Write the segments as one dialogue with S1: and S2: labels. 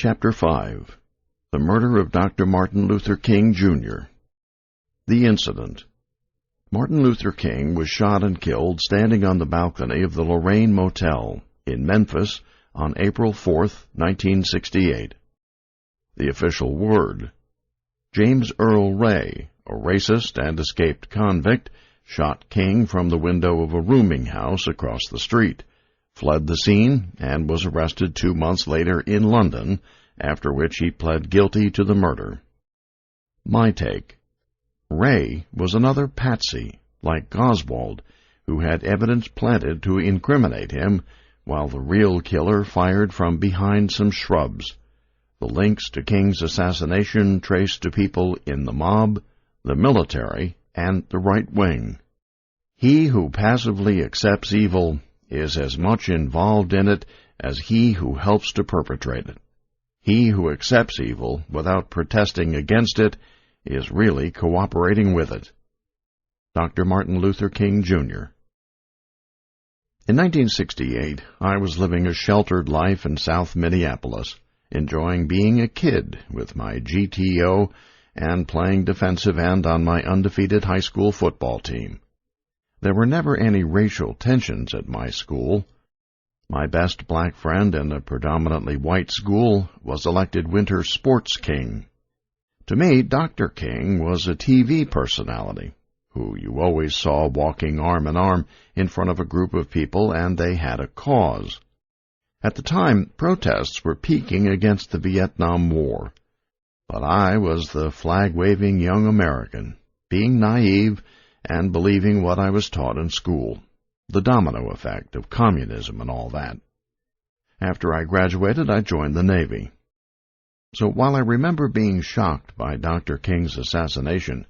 S1: Chapter 5. The Murder of Dr. Martin Luther King, Jr. The Incident. Martin Luther King was shot and killed standing on the balcony of the Lorraine Motel in Memphis on April 4, 1968. The official word. James Earl Ray, a racist and escaped convict, shot King from the window of a rooming house across the street, fled the scene, and was arrested 2 months later in London, after which he pled guilty to the murder. My take. Ray was another patsy, like Oswald, who had evidence planted to incriminate him, while the real killer fired from behind some shrubs. The links to King's assassination traced to people in the mob, the military, and the right wing. He who passively accepts evil is as much involved in it as he who helps to perpetrate it. He who accepts evil without protesting against it is really cooperating with it. Dr. Martin Luther King, Jr. In 1968, I was living a sheltered life in South Minneapolis, enjoying being a kid with my GTO and playing defensive end on my undefeated high school football team. There were never any racial tensions at my school. My best black friend in a predominantly white school was elected Winter Sports King. To me, Dr. King was a TV personality, who you always saw walking arm in arm in front of a group of people, and they had a cause. At the time, protests were peaking against the Vietnam War, but I was the flag-waving young American, being naive and believing what I was taught in school, the domino effect of communism and all that. After I graduated, I joined the Navy. So while I remember being shocked by Dr. King's assassination,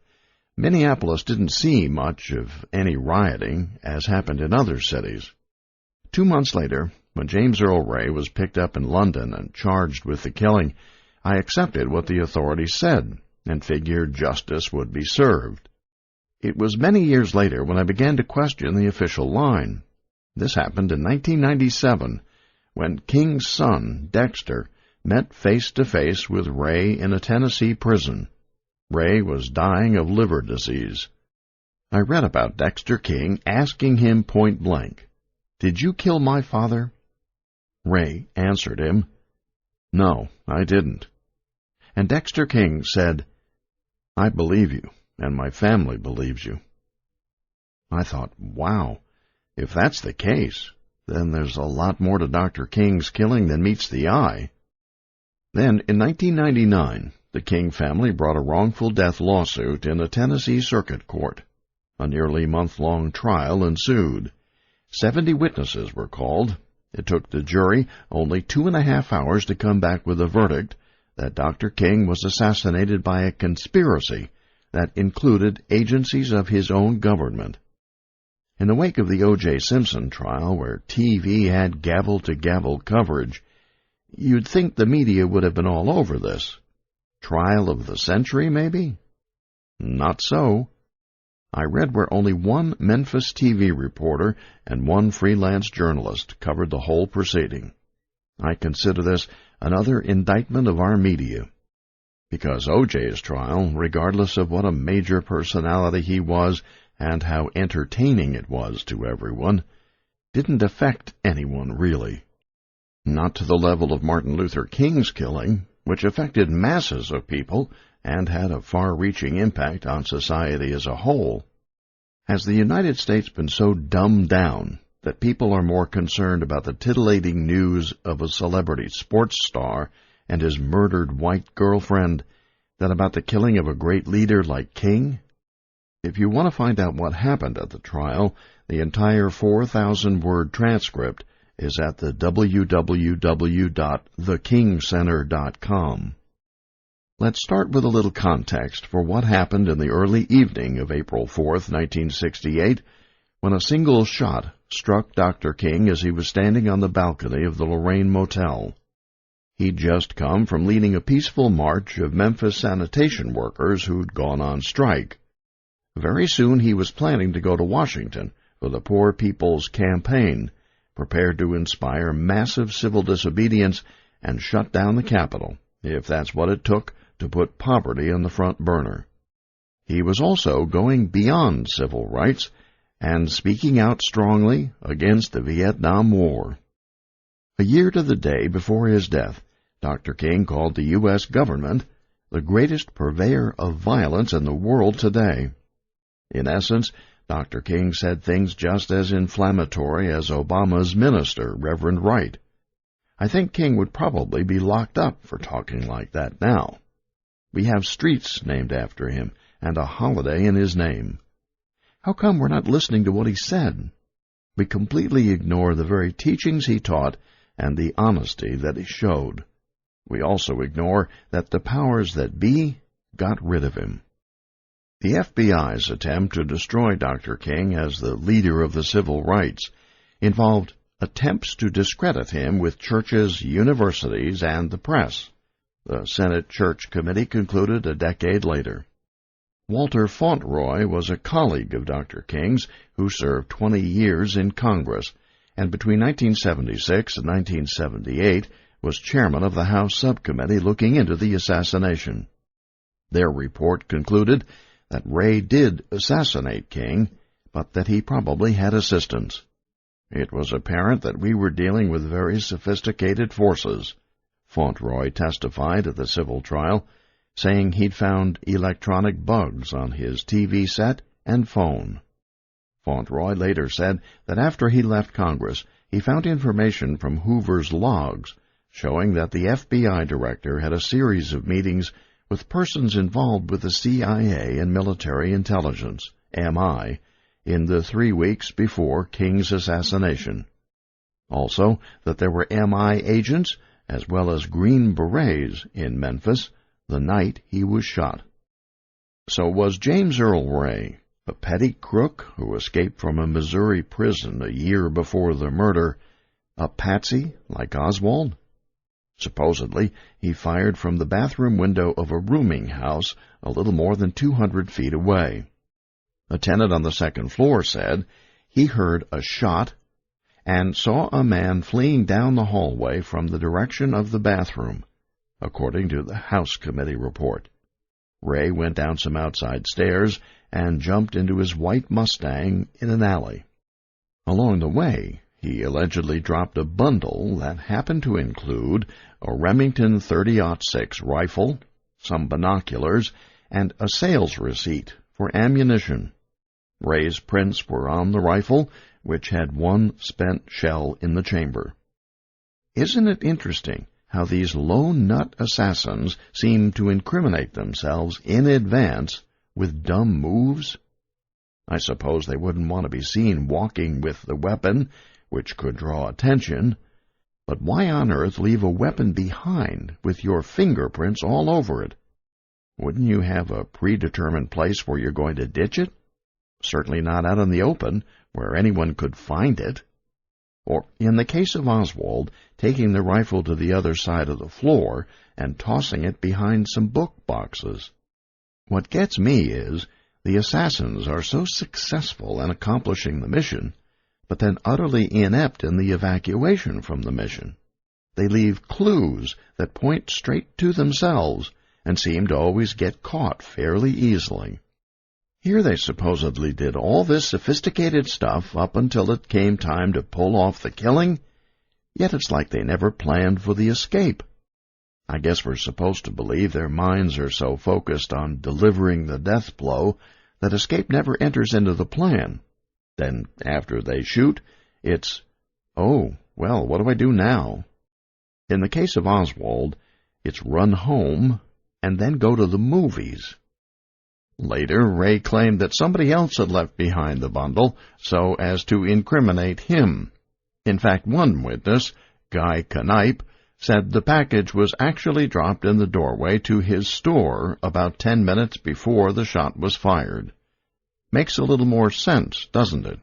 S1: Minneapolis didn't see much of any rioting, as happened in other cities. 2 months later, when James Earl Ray was picked up in London and charged with the killing, I accepted what the authorities said and figured justice would be served. It was many years later when I began to question the official line. This happened in 1997, when King's son, Dexter, met face-to-face with Ray in a Tennessee prison. Ray was dying of liver disease. I read about Dexter King asking him point-blank, "Did you kill my father?" Ray answered him, "No, I didn't." And Dexter King said, "I believe you, and my family believes you." I thought, wow, if that's the case, then there's a lot more to Dr. King's killing than meets the eye. Then, in 1999, the King family brought a wrongful death lawsuit in a Tennessee circuit court. A nearly month-long trial ensued. 70 witnesses were called. It took the jury only 2.5 hours to come back with a verdict that Dr. King was assassinated by a conspiracy that included agencies of his own government. In the wake of the O.J. Simpson trial, where TV had gavel-to-gavel coverage, you'd think the media would have been all over this. Trial of the century, maybe? Not so. I read where only one Memphis TV reporter and one freelance journalist covered the whole proceeding. I consider this another indictment of our media, because O.J.'s trial, regardless of what a major personality he was and how entertaining it was to everyone, didn't affect anyone really. Not to the level of Martin Luther King's killing, which affected masses of people and had a far-reaching impact on society as a whole. Has the United States been so dumbed down that people are more concerned about the titillating news of a celebrity sports star and his murdered white girlfriend than about the killing of a great leader like King? If you want to find out what happened at the trial, the entire 4,000-word transcript is at the www.thekingcenter.com. Let's start with a little context for what happened in the early evening of April 4th, 1968, when a single shot struck Dr. King as he was standing on the balcony of the Lorraine Motel. He'd just come from leading a peaceful march of Memphis sanitation workers who'd gone on strike. Very soon he was planning to go to Washington for the Poor People's Campaign, prepared to inspire massive civil disobedience and shut down the Capitol, if that's what it took to put poverty on the front burner. He was also going beyond civil rights and speaking out strongly against the Vietnam War. A year to the day before his death, Dr. King called the U.S. government the greatest purveyor of violence in the world today. In essence, Dr. King said things just as inflammatory as Obama's minister, Reverend Wright. I think King would probably be locked up for talking like that now. We have streets named after him and a holiday in his name. How come we're not listening to what he said? We completely ignore the very teachings he taught and the honesty that he showed. We also ignore that the powers that be got rid of him. The FBI's attempt to destroy Dr. King as the leader of the civil rights involved attempts to discredit him with churches, universities, and the press, the Senate Church Committee concluded a decade later. Walter Fauntleroy was a colleague of Dr. King's who served 20 years in Congress, and between 1976 and 1978 was chairman of the House subcommittee looking into the assassination. Their report concluded that Ray did assassinate King, but that he probably had assistants. It was apparent that we were dealing with very sophisticated forces. Fauntleroy testified at the civil trial, saying he'd found electronic bugs on his TV set and phone. Fauntleroy later said that after he left Congress, he found information from Hoover's logs showing that the FBI director had a series of meetings with persons involved with the CIA and military intelligence, MI, in the 3 weeks before King's assassination. Also, that there were MI agents as well as Green Berets in Memphis the night he was shot. So was James Earl Ray, a petty crook who escaped from a Missouri prison a year before the murder, a patsy like Oswald? Supposedly, he fired from the bathroom window of a rooming house a little more than 200 feet away. A tenant on the second floor said he heard a shot and saw a man fleeing down the hallway from the direction of the bathroom, according to the House Committee report. Ray went down some outside stairs and jumped into his white Mustang in an alley. Along the way, he allegedly dropped a bundle that happened to include a Remington 30-06 rifle, some binoculars, and a sales receipt for ammunition. Ray's prints were on the rifle, which had one spent shell in the chamber. Isn't it interesting how these low-nut assassins seem to incriminate themselves in advance with dumb moves? I suppose they wouldn't want to be seen walking with the weapon, which could draw attention, but why on earth leave a weapon behind with your fingerprints all over it? Wouldn't you have a predetermined place where you're going to ditch it? Certainly not out in the open, where anyone could find it. Or, in the case of Oswald, taking the rifle to the other side of the floor and tossing it behind some book boxes. What gets me is the assassins are so successful in accomplishing the mission, but then utterly inept in the evacuation from the mission. They leave clues that point straight to themselves and seem to always get caught fairly easily. Here they supposedly did all this sophisticated stuff up until it came time to pull off the killing, yet it's like they never planned for the escape. I guess we're supposed to believe their minds are so focused on delivering the death blow that escape never enters into the plan. Then, after they shoot, it's, oh, well, what do I do now? In the case of Oswald, it's run home and then go to the movies. Later, Ray claimed that somebody else had left behind the bundle so as to incriminate him. In fact, one witness, Guy Knipe, said the package was actually dropped in the doorway to his store about 10 minutes before the shot was fired. Makes a little more sense, doesn't it?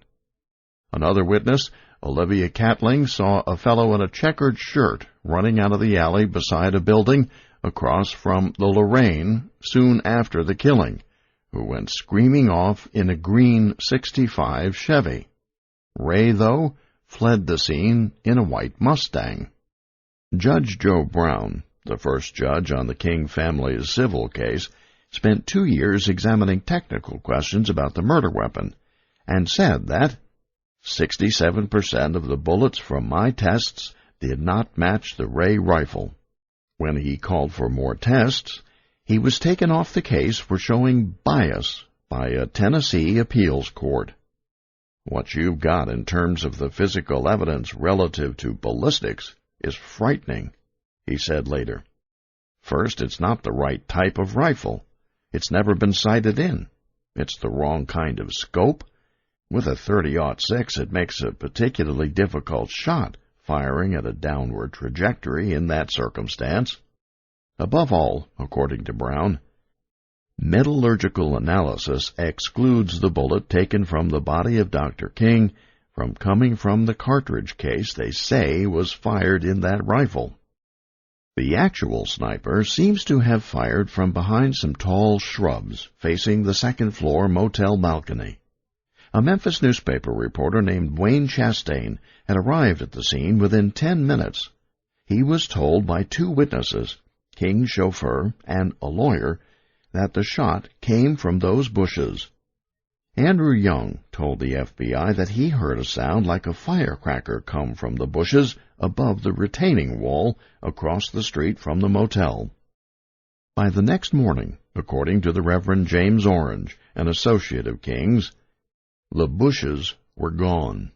S1: Another witness, Olivia Catling, saw a fellow in a checkered shirt running out of the alley beside a building across from the Lorraine soon after the killing, who went screaming off in a green '65 Chevy. Ray, though, fled the scene in a white Mustang. Judge Joe Brown, the first judge on the King family's civil case, spent 2 years examining technical questions about the murder weapon, and said that 67% of the bullets from my tests did not match the Ray rifle. When he called for more tests, he was taken off the case for showing bias by a Tennessee appeals court. What you've got in terms of the physical evidence relative to ballistics is frightening, he said later. First, it's not the right type of rifle. It's never been sighted in. It's the wrong kind of scope. With a .30-06, it makes a particularly difficult shot, firing at a downward trajectory in that circumstance. Above all, according to Brown, metallurgical analysis excludes the bullet taken from the body of Dr. King from coming from the cartridge case they say was fired in that rifle. The actual sniper seems to have fired from behind some tall shrubs facing the second-floor motel balcony. A Memphis newspaper reporter named Wayne Chastain had arrived at the scene within 10 minutes. He was told by 2 witnesses, King's chauffeur and a lawyer, that the shot came from those bushes. Andrew Young told the FBI that he heard a sound like a firecracker come from the bushes above the retaining wall across the street from the motel. By the next morning, according to the Reverend James Orange, an associate of King's, the bushes were gone.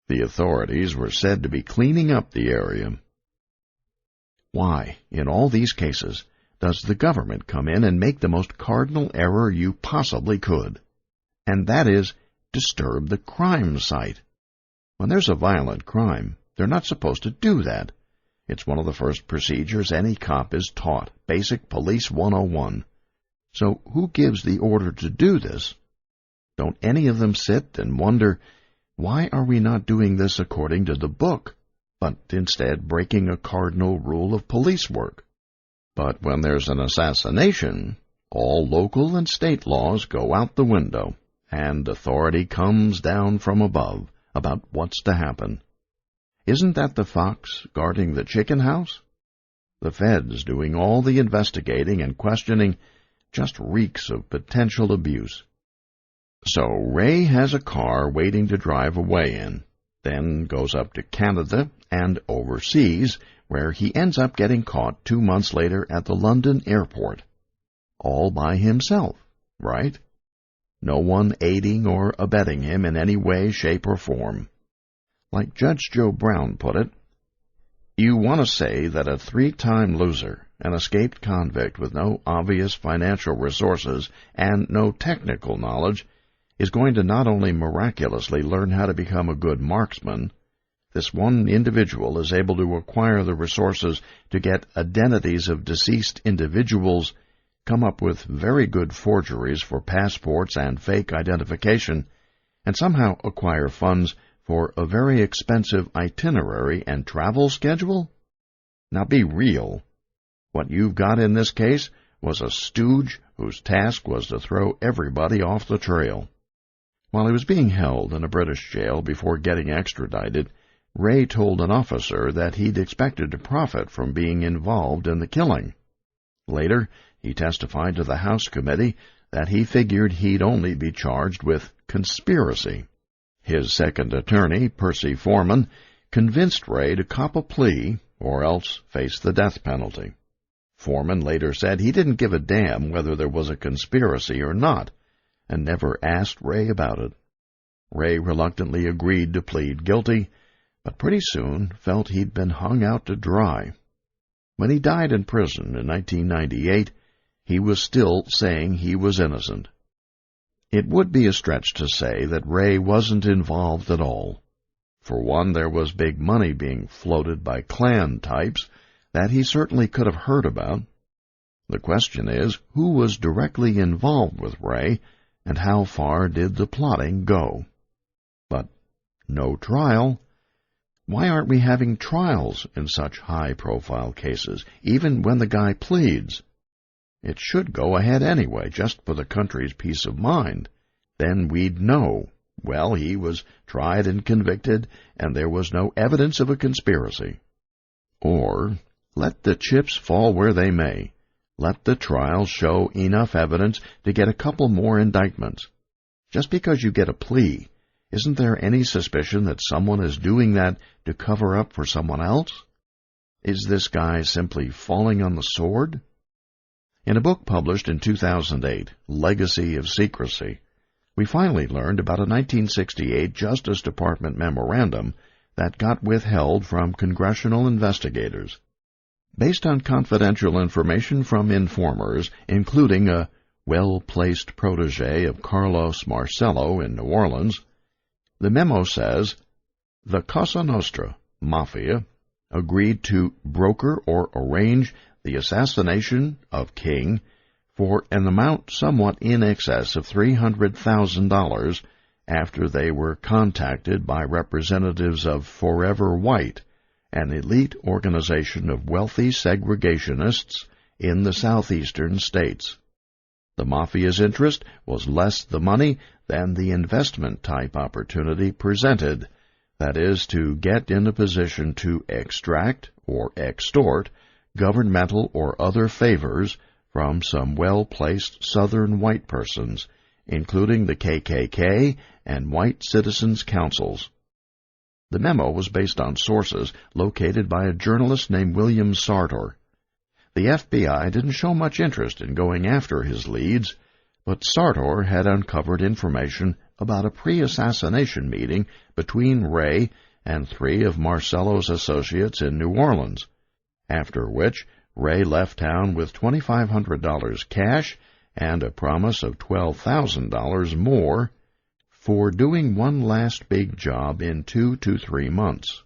S1: The authorities were said to be cleaning up the area. Why, in all these cases, does the government come in and make the most cardinal error you possibly could? And that is, disturb the crime site. When there's a violent crime, they're not supposed to do that. It's one of the first procedures any cop is taught, Basic Police 101. So who gives the order to do this? Don't any of them sit and wonder, why are we not doing this according to the book, but instead breaking a cardinal rule of police work? But when there's an assassination, all local and state laws go out the window, and authority comes down from above about what's to happen. Isn't that the fox guarding the chicken house? The feds doing all the investigating and questioning just reeks of potential abuse. So Ray has a car waiting to drive away in, then goes up to Canada and overseas, where he ends up getting caught 2 months later at the London airport. All by himself, right? No one aiding or abetting him in any way, shape, or form. Like Judge Joe Brown put it, you want to say that a 3-time loser, an escaped convict with no obvious financial resources and no technical knowledge, is going to not only miraculously learn how to become a good marksman, this one individual is able to acquire the resources to get identities of deceased individuals, come up with very good forgeries for passports and fake identification, and somehow acquire funds for a very expensive itinerary and travel schedule? Now be real. What you've got in this case was a stooge whose task was to throw everybody off the trail. While he was being held in a British jail before getting extradited, Ray told an officer that he'd expected to profit from being involved in the killing. Later, he testified to the House committee that he figured he'd only be charged with conspiracy. His second attorney, Percy Foreman, convinced Ray to cop a plea or else face the death penalty. Foreman later said he didn't give a damn whether there was a conspiracy or not, and never asked Ray about it. Ray reluctantly agreed to plead guilty, but pretty soon felt he'd been hung out to dry. When he died in prison in 1998, he was still saying he was innocent. It would be a stretch to say that Ray wasn't involved at all. For one, there was big money being floated by Klan types that he certainly could have heard about. The question is, who was directly involved with Ray, and how far did the plotting go? But no trial. Why aren't we having trials in such high-profile cases, even when the guy pleads? It should go ahead anyway, just for the country's peace of mind. Then we'd know, well, he was tried and convicted, and there was no evidence of a conspiracy. Or, let the chips fall where they may. Let the trial show enough evidence to get a couple more indictments. Just because you get a plea, isn't there any suspicion that someone is doing that to cover up for someone else? Is this guy simply falling on the sword? In a book published in 2008, Legacy of Secrecy, we finally learned about a 1968 Justice Department memorandum that got withheld from congressional investigators. Based on confidential information from informers, including a well-placed protege of Carlos Marcello in New Orleans, the memo says, the Cosa Nostra Mafia agreed to broker or arrange the assassination of King for an amount somewhat in excess of $300,000 after they were contacted by representatives of Forever White, an elite organization of wealthy segregationists in the southeastern states. The Mafia's interest was less the money than the investment-type opportunity presented, that is, to get in a position to extract or extort governmental or other favors from some well-placed Southern white persons, including the KKK and white citizens' councils. The memo was based on sources located by a journalist named William Sartor. The FBI didn't show much interest in going after his leads, but Sartor had uncovered information about a pre-assassination meeting between Ray and 3 of Marcello's associates in New Orleans, after which Ray left town with $2,500 cash and a promise of $12,000 more for doing one last big job in 2 to 3 months.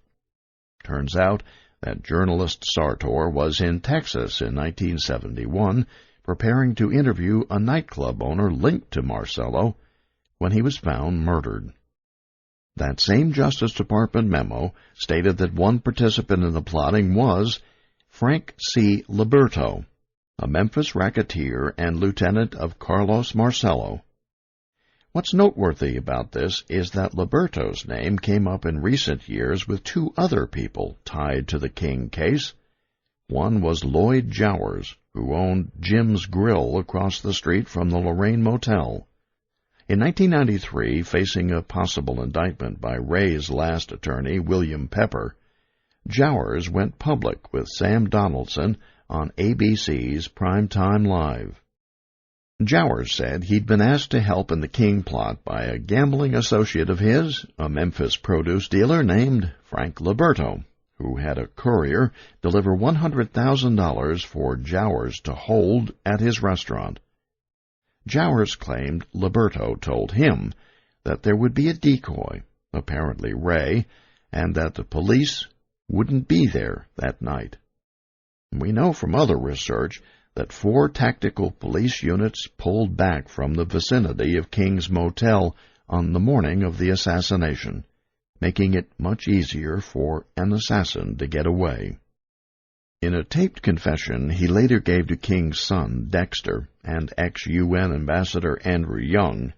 S1: Turns out that journalist Sartor was in Texas in 1971 preparing to interview a nightclub owner linked to Marcello when he was found murdered. That same Justice Department memo stated that one participant in the plotting was Frank C. Liberto, a Memphis racketeer and lieutenant of Carlos Marcello. What's noteworthy about this is that Liberto's name came up in recent years with 2 other people tied to the King case. One was Lloyd Jowers, who owned Jim's Grill across the street from the Lorraine Motel. In 1993, facing a possible indictment by Ray's last attorney, William Pepper, Jowers went public with Sam Donaldson on ABC's Primetime Live. Jowers said he'd been asked to help in the King plot by a gambling associate of his, a Memphis produce dealer named Frank Liberto, who had a courier deliver $100,000 for Jowers to hold at his restaurant. Jowers claimed Liberto told him that there would be a decoy, apparently Ray, and that the police wouldn't be there that night. We know from other research that 4 tactical police units pulled back from the vicinity of King's Motel on the morning of the assassination, making it much easier for an assassin to get away. In a taped confession he later gave to King's son, Dexter, and ex-UN Ambassador Andrew Young,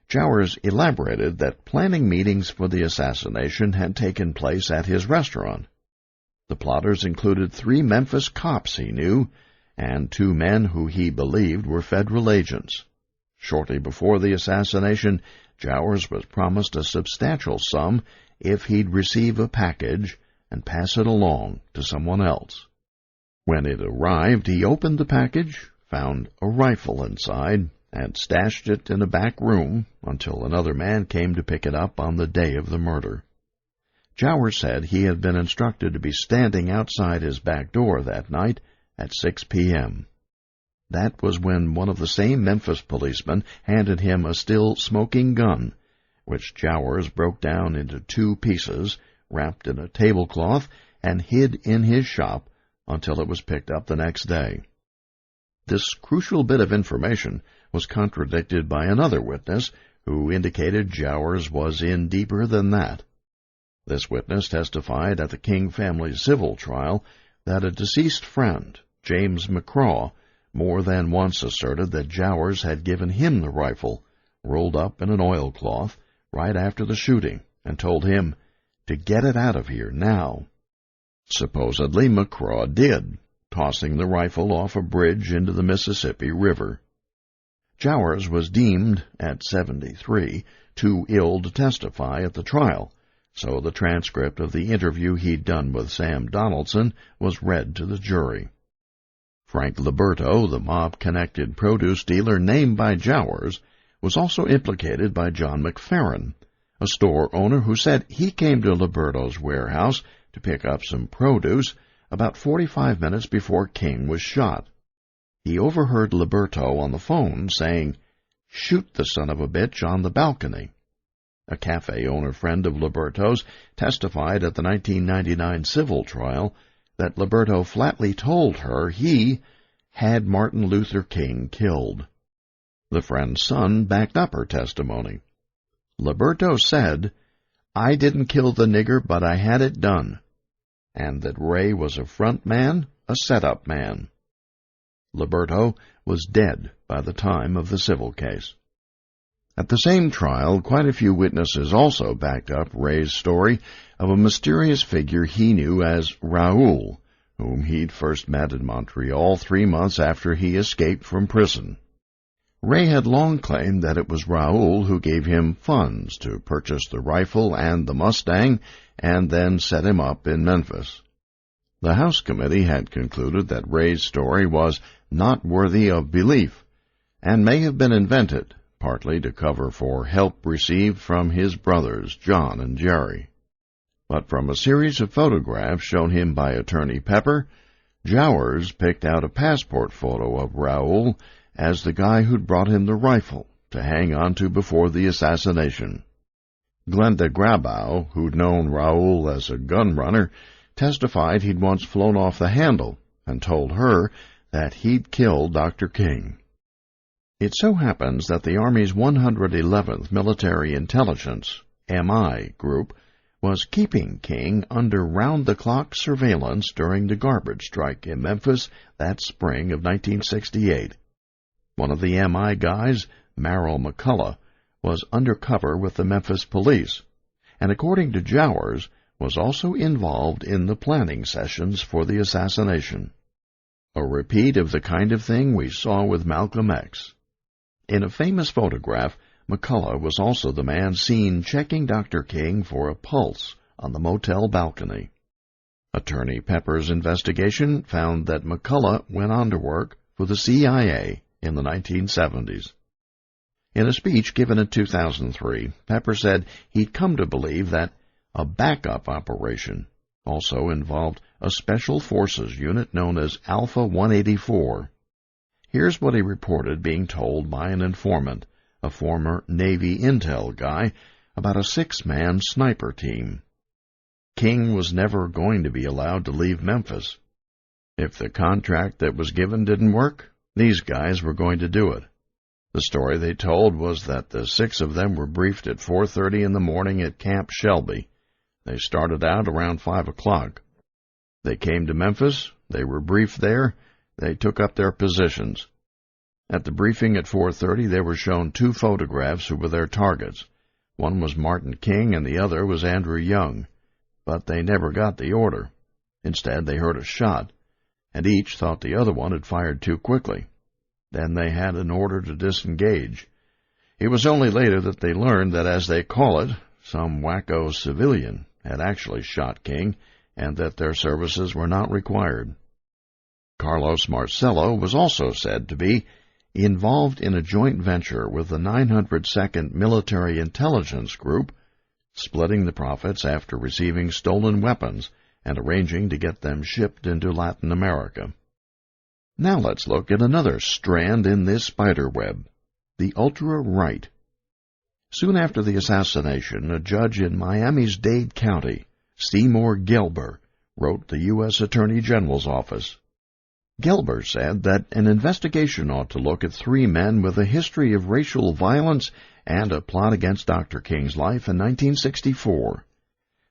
S1: Jowers elaborated that planning meetings for the assassination had taken place at his restaurant. The plotters included 3 Memphis cops he knew, and 2 men who he believed were federal agents. Shortly before the assassination, Jowers was promised a substantial sum if he'd receive a package and pass it along to someone else. When it arrived, he opened the package, found a rifle inside, and stashed it in a back room until another man came to pick it up on the day of the murder. Jowers said he had been instructed to be standing outside his back door that night at 6 p.m. That was when one of the same Memphis policemen handed him a still smoking gun, which Jowers broke down into 2 pieces, wrapped in a tablecloth, and hid in his shop until it was picked up the next day. This crucial bit of information was contradicted by another witness who indicated Jowers was in deeper than that. This witness testified at the King family's civil trial that a deceased friend, James McCraw, more than once asserted that Jowers had given him the rifle, rolled up in an oilcloth, right after the shooting, and told him to get it out of here now. Supposedly McCraw did, tossing the rifle off a bridge into the Mississippi River. Jowers was deemed, at 73, too ill to testify at the trial, so the transcript of the interview he'd done with Sam Donaldson was read to the jury. Frank Liberto, the mob-connected produce dealer named by Jowers, was also implicated by John McFerrin, a store owner who said he came to Liberto's warehouse to pick up some produce about 45 minutes before King was shot. He overheard Liberto on the phone saying, "Shoot the son of a bitch on the balcony." A cafe owner friend of Liberto's testified at the 1999 civil trial that Liberto flatly told her he had Martin Luther King killed. The friend's son backed up her testimony. Liberto said, "I didn't kill the nigger, but I had it done," and that Ray was a front man, a set-up man. Liberto was dead by the time of the civil case. At the same trial, quite a few witnesses also backed up Ray's story of a mysterious figure he knew as Raoul, whom he'd first met in Montreal 3 months after he escaped from prison. Ray had long claimed that it was Raoul who gave him funds to purchase the rifle and the Mustang and then set him up in Memphis. The House Committee had concluded that Ray's story was not worthy of belief and may have been invented, partly to cover for help received from his brothers, John and Jerry. But from a series of photographs shown him by Attorney Pepper, Jowers picked out a passport photo of Raoul as the guy who'd brought him the rifle to hang on to before the assassination. Glenda Grabow, who'd known Raoul as a gun runner, testified he'd once flown off the handle and told her that he'd killed Dr. King. It so happens that the Army's 111th Military Intelligence, MI, group was keeping King under round-the-clock surveillance during the garbage strike in Memphis that spring of 1968. One of the MI guys, Merrill McCullough, was undercover with the Memphis police, and according to Jowers, was also involved in the planning sessions for the assassination. A repeat of the kind of thing we saw with Malcolm X. In a famous photograph, McCullough was also the man seen checking Dr. King for a pulse on the motel balcony. Attorney Pepper's investigation found that McCullough went on to work for the CIA in the 1970s. In a speech given in 2003, Pepper said he'd come to believe that a backup operation also involved a Special Forces unit known as Alpha 184. Here's what he reported being told by an informant, a former Navy intel guy, about a 6-man sniper team. King was never going to be allowed to leave Memphis. If the contract that was given didn't work, these guys were going to do it. The story they told was that the 6 of them were briefed at 4:30 in the morning at Camp Shelby. They started out around 5 o'clock. They came to Memphis, they were briefed there, they took up their positions. At the briefing at 4:30, they were shown 2 photographs who were their targets. One was Martin King and the other was Andrew Young. But they never got the order. Instead, they heard a shot, and each thought the other one had fired too quickly. Then they had an order to disengage. It was only later that they learned that, as they call it, some wacko civilian had actually shot King, and that their services were not required. Carlos Marcello was also said to be involved in a joint venture with the 902nd Military Intelligence Group, splitting the profits after receiving stolen weapons and arranging to get them shipped into Latin America. Now let's look at another strand in this spiderweb, the ultra-right. Soon after the assassination, a judge in Miami's Dade County, Seymour Gelber, wrote the U.S. Attorney General's office. Gelber said that an investigation ought to look at 3 men with a history of racial violence and a plot against Dr. King's life in 1964.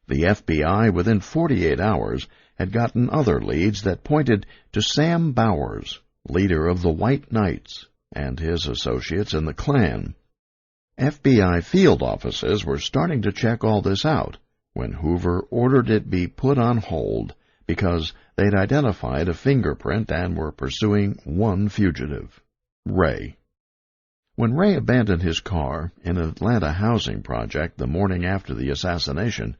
S1: The FBI, within 48 hours, had gotten other leads that pointed to Sam Bowers, leader of the White Knights, and his associates in the Klan. FBI field offices were starting to check all this out when Hoover ordered it be put on hold because they'd identified a fingerprint and were pursuing one fugitive, Ray. When Ray abandoned his car in an Atlanta housing project the morning after the assassination,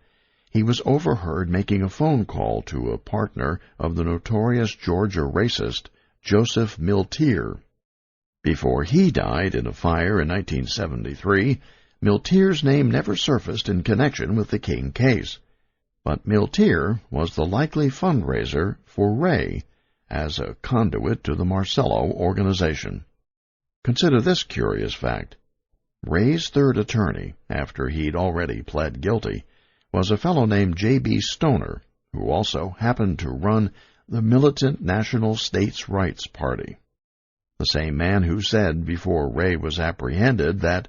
S1: he was overheard making a phone call to a partner of the notorious Georgia racist Joseph Miltier. Before he died in a fire in 1973, Miltier's name never surfaced in connection with the King case, but Miltier was the likely fundraiser for Ray as a conduit to the Marcello organization. Consider this curious fact. Ray's third attorney, after he'd already pled guilty, was a fellow named J.B. Stoner, who also happened to run the militant National States' Rights Party. The same man who said before Ray was apprehended that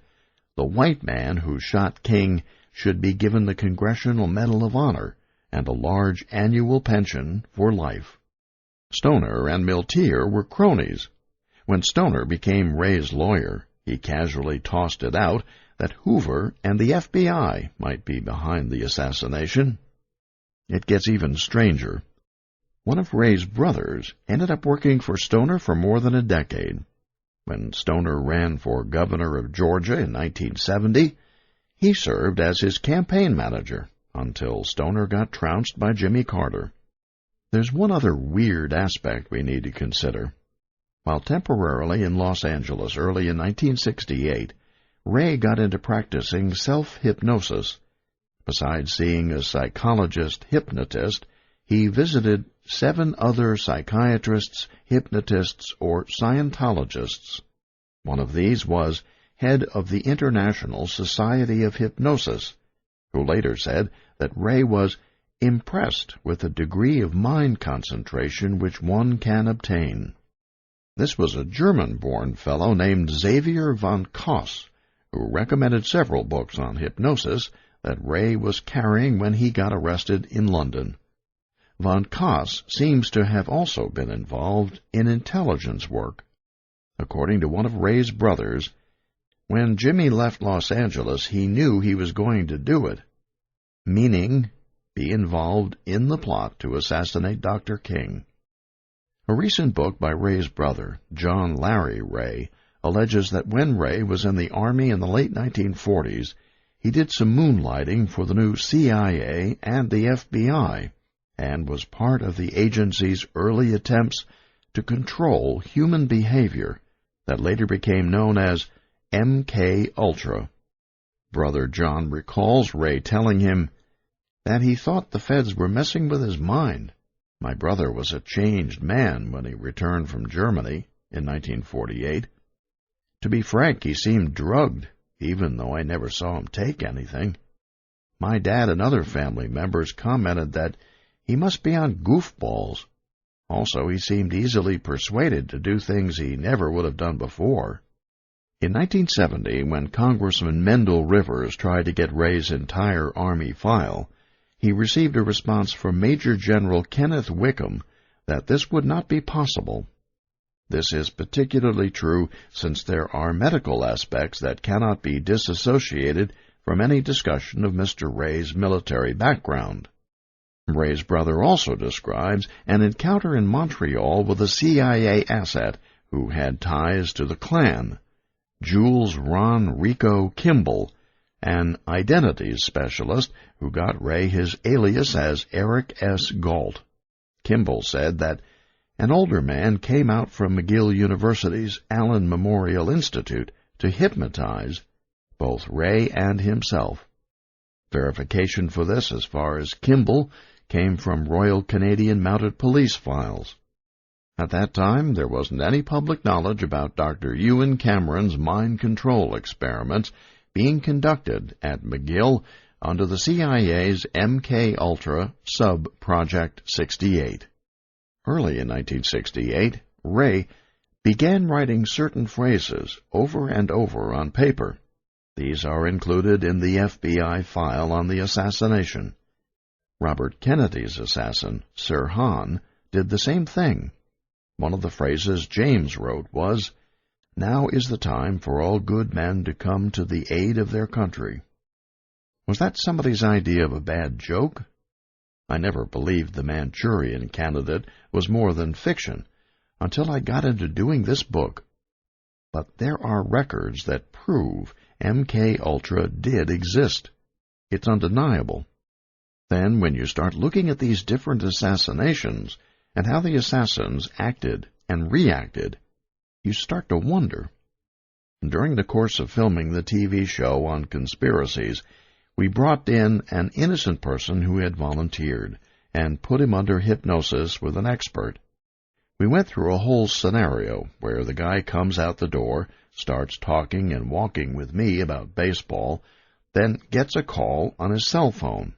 S1: the white man who shot King should be given the Congressional Medal of Honor and a large annual pension for life. Stoner and Miltier were cronies. When Stoner became Ray's lawyer, he casually tossed it out that Hoover and the FBI might be behind the assassination. It gets even stranger. One of Ray's brothers ended up working for Stoner for more than a decade. When Stoner ran for governor of Georgia in 1970, he served as his campaign manager until Stoner got trounced by Jimmy Carter. There's one other weird aspect we need to consider. While temporarily in Los Angeles early in 1968, Ray got into practicing self-hypnosis. Besides seeing a psychologist-hypnotist, he visited 7 other psychiatrists, hypnotists, or Scientologists. One of these was head of the International Society of Hypnosis, who later said that Ray was impressed with the degree of mind concentration which one can obtain. This was a German-born fellow named Xavier von Koss, who recommended several books on hypnosis that Ray was carrying when he got arrested in London. Von Koss seems to have also been involved in intelligence work. According to one of Ray's brothers, when Jimmy left Los Angeles, he knew he was going to do it, meaning be involved in the plot to assassinate Dr. King. A recent book by Ray's brother, John Larry Ray, alleges that when Ray was in the Army in the late 1940s, he did some moonlighting for the new CIA and the FBI, and was part of the agency's early attempts to control human behavior that later became known as MK-Ultra. Brother John recalls Ray telling him that he thought the feds were messing with his mind. My brother was a changed man when he returned from Germany in 1948. To be frank, he seemed drugged, even though I never saw him take anything. My dad and other family members commented that he must be on goofballs. Also, he seemed easily persuaded to do things he never would have done before. In 1970, when Congressman Mendel Rivers tried to get Ray's entire Army file, he received a response from Major General Kenneth Wickham that this would not be possible. This is particularly true since there are medical aspects that cannot be disassociated from any discussion of Mr. Ray's military background. Ray's brother also describes an encounter in Montreal with a CIA asset who had ties to the Klan, Jules Ron Rico Kimball, an identities specialist who got Ray his alias as Eric S. Galt. Kimball said that an older man came out from McGill University's Allen Memorial Institute to hypnotize both Ray and himself. Verification for this, as far as Kimball, came from Royal Canadian Mounted Police files. At that time, there wasn't any public knowledge about Dr. Ewan Cameron's mind control experiments being conducted at McGill under the CIA's MK-Ultra Sub-Project 68. Early in 1968, Ray began writing certain phrases over and over on paper. These are included in the FBI file on the assassination. Robert Kennedy's assassin, Sirhan, did the same thing. One of the phrases James wrote was, "Now is the time for all good men to come to the aid of their country." Was that somebody's idea of a bad joke? I never believed the Manchurian Candidate was more than fiction until I got into doing this book. But there are records that prove MK Ultra did exist. It's undeniable. Then, when you start looking at these different assassinations and how the assassins acted and reacted, you start to wonder. During the course of filming the TV show on Conspiracies, we brought in an innocent person who had volunteered and put him under hypnosis with an expert. We went through a whole scenario where the guy comes out the door, starts talking and walking with me about baseball, then gets a call on his cell phone.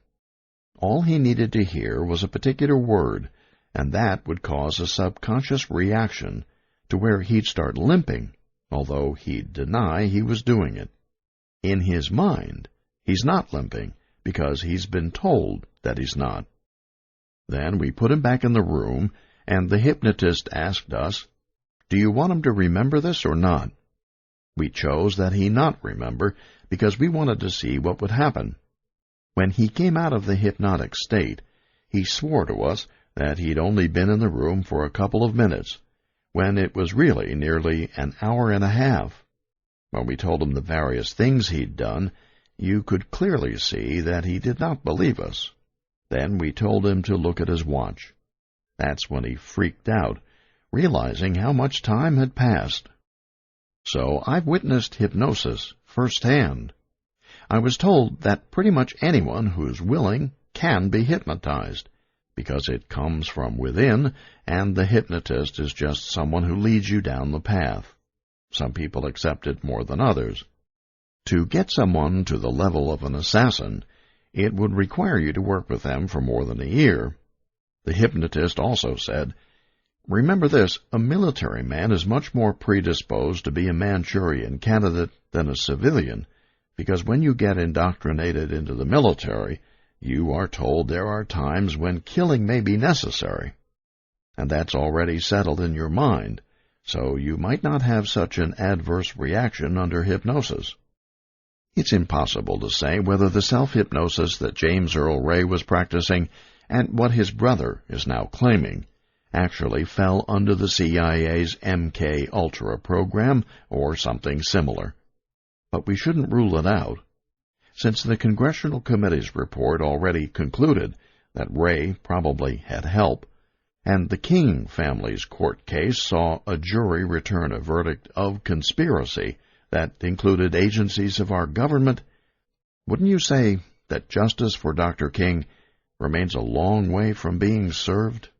S1: All he needed to hear was a particular word, and that would cause a subconscious reaction to where he'd start limping, although he'd deny he was doing it. In his mind, he's not limping because he's been told that he's not. Then we put him back in the room, and the hypnotist asked us, "Do you want him to remember this or not?" We chose that he not remember because we wanted to see what would happen. When he came out of the hypnotic state, he swore to us that he'd only been in the room for a couple of minutes, when it was really nearly an hour and a half. When we told him the various things he'd done, you could clearly see that he did not believe us. Then we told him to look at his watch. That's when he freaked out, realizing how much time had passed. So I've witnessed hypnosis firsthand. I was told that pretty much anyone who's willing can be hypnotized, because it comes from within, and the hypnotist is just someone who leads you down the path. Some people accept it more than others. To get someone to the level of an assassin, it would require you to work with them for more than a year. The hypnotist also said, "Remember this, a military man is much more predisposed to be a Manchurian Candidate than a civilian, because when you get indoctrinated into the military, you are told there are times when killing may be necessary. And that's already settled in your mind, so you might not have such an adverse reaction under hypnosis." It's impossible to say whether the self-hypnosis that James Earl Ray was practicing and what his brother is now claiming actually fell under the CIA's MK Ultra program or something similar. But we shouldn't rule it out, since the Congressional Committee's report already concluded that Ray probably had help, and the King family's court case saw a jury return a verdict of conspiracy that included agencies of our government. Wouldn't you say that justice for Dr. King remains a long way from being served?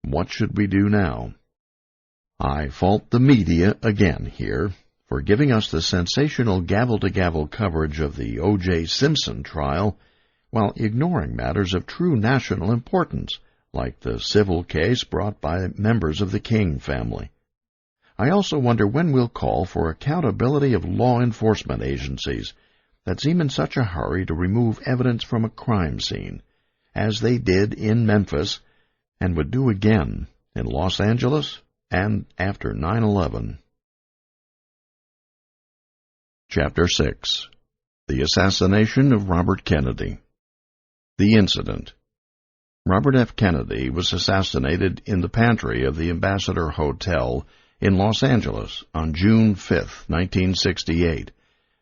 S1: What should we do now? I fault the media again here for giving us the sensational gavel-to-gavel coverage of the O.J. Simpson trial while ignoring matters of true national importance, like the civil case brought by members of the King family. I also wonder when we'll call for accountability of law enforcement agencies that seem in such a hurry to remove evidence from a crime scene, as they did in Memphis and would do again in Los Angeles and after 9/11. Chapter 6. The Assassination of Robert Kennedy. The Incident. Robert F. Kennedy was assassinated in the pantry of the Ambassador Hotel in Los Angeles on June 5, 1968,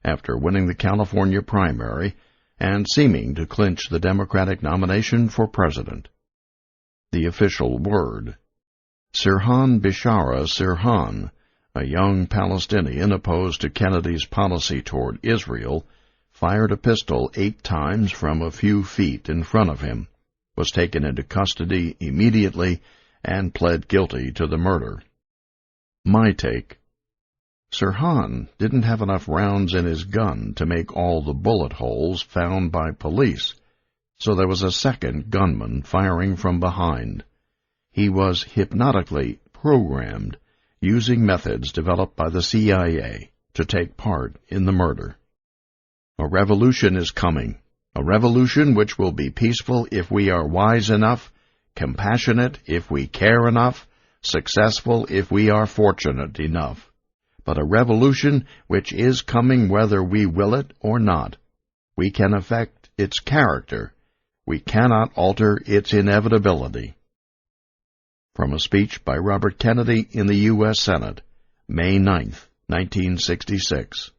S1: after winning the California primary and seeming to clinch the Democratic nomination for president. The official word. Sirhan Bishara Sirhan, a young Palestinian opposed to Kennedy's policy toward Israel, fired a pistol 8 times from a few feet in front of him, was taken into custody immediately, and pled guilty to the murder. My take. Sirhan didn't have enough rounds in his gun to make all the bullet holes found by police, so there was a second gunman firing from behind. He was hypnotically programmed, using methods developed by the CIA to take part in the murder. A revolution is coming, a revolution which will be peaceful if we are wise enough, compassionate if we care enough, successful if we are fortunate enough, but a revolution which is coming whether we will it or not. We can affect its character. We cannot alter its inevitability. From a speech by Robert Kennedy in the U.S. Senate, May 9, 1966.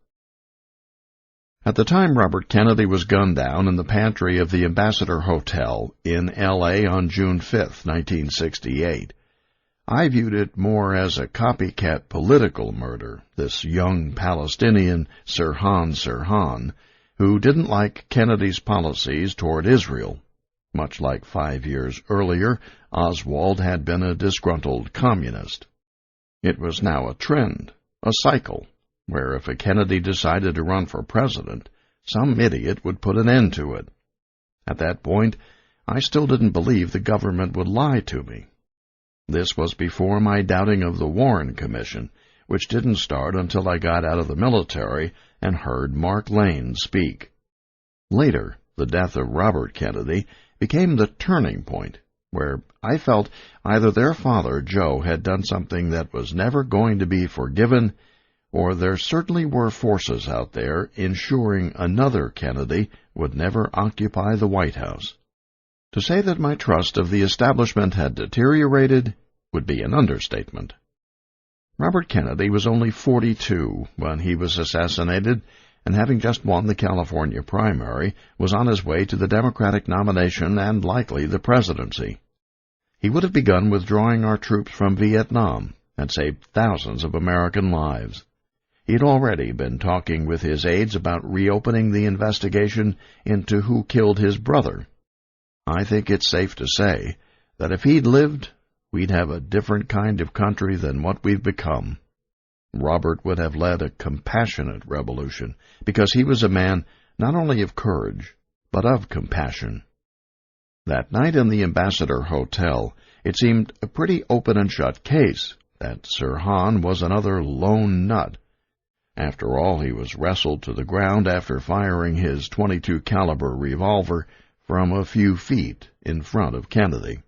S1: At the time Robert Kennedy was gunned down in the pantry of the Ambassador Hotel in L.A. on June 5, 1968, I viewed it more as a copycat political murder, this young Palestinian Sirhan, who didn't like Kennedy's policies toward Israel. Much like 5 years earlier, Oswald had been a disgruntled communist. It was now a trend, a cycle, where if a Kennedy decided to run for president, some idiot would put an end to it. At that point, I still didn't believe the government would lie to me. This was before my doubting of the Warren Commission, which didn't start until I got out of the military and heard Mark Lane speak. Later, the death of Robert Kennedy became the turning point, where I felt either their father, Joe, had done something that was never going to be forgiven, or there certainly were forces out there ensuring another Kennedy would never occupy the White House. To say that my trust of the establishment had deteriorated would be an understatement. Robert Kennedy was only 42 when he was assassinated, and having just won the California primary, was on his way to the Democratic nomination and likely the presidency. He would have begun withdrawing our troops from Vietnam and saved thousands of American lives. He had already been talking with his aides about reopening the investigation into who killed his brother. I think it's safe to say that if he'd lived, we'd have a different kind of country than what we've become. Robert would have led a compassionate revolution, because he was a man not only of courage, but of compassion. That night in the Ambassador Hotel, it seemed a pretty open and shut case that Sirhan was another lone nut. After all, he was wrestled to the ground after firing his .22 caliber revolver from a few feet in front of Kennedy.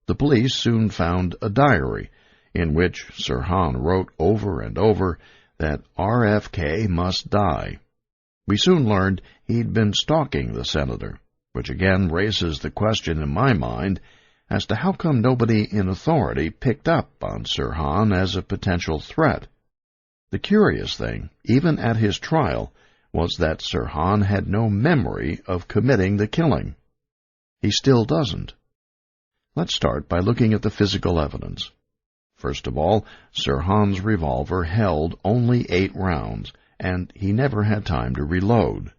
S1: The police soon found a diary in which Sirhan wrote over and over that RFK must die. We soon learned he'd been stalking the senator, which again raises the question in my mind as to how come nobody in authority picked up on Sirhan as a potential threat. The curious thing, even at his trial, was that Sirhan had no memory of committing the killing. He still doesn't. Let's start by looking at the physical evidence. First of all, Sirhan's revolver held only 8 rounds, and he never had time to reload.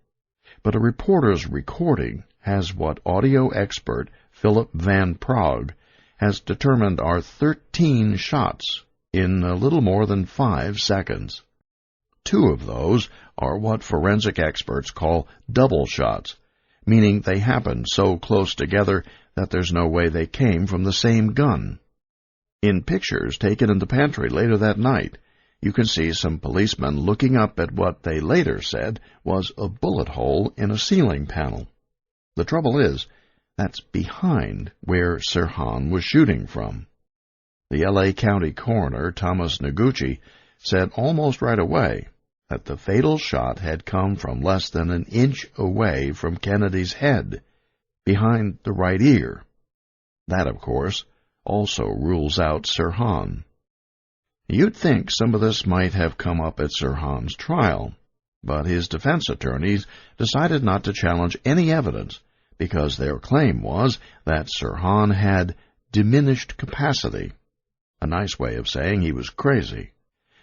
S1: But a reporter's recording has what audio expert Philip Van Praag has determined are 13 shots in a little more than 5 seconds. 2 of those are what forensic experts call double shots, meaning they happened so close together that there's no way they came from the same gun. In pictures taken in the pantry later that night, you can see some policemen looking up at what they later said was a bullet hole in a ceiling panel. The trouble is, that's behind where Sirhan was shooting from. The L.A. County coroner, Thomas Noguchi, said almost right away that the fatal shot had come from less than an inch away from Kennedy's head, behind the right ear. That, of course, also rules out Sirhan. You'd think some of this might have come up at Sirhan's trial, but his defense attorneys decided not to challenge any evidence because their claim was that Sirhan had diminished capacity, a nice way of saying he was crazy,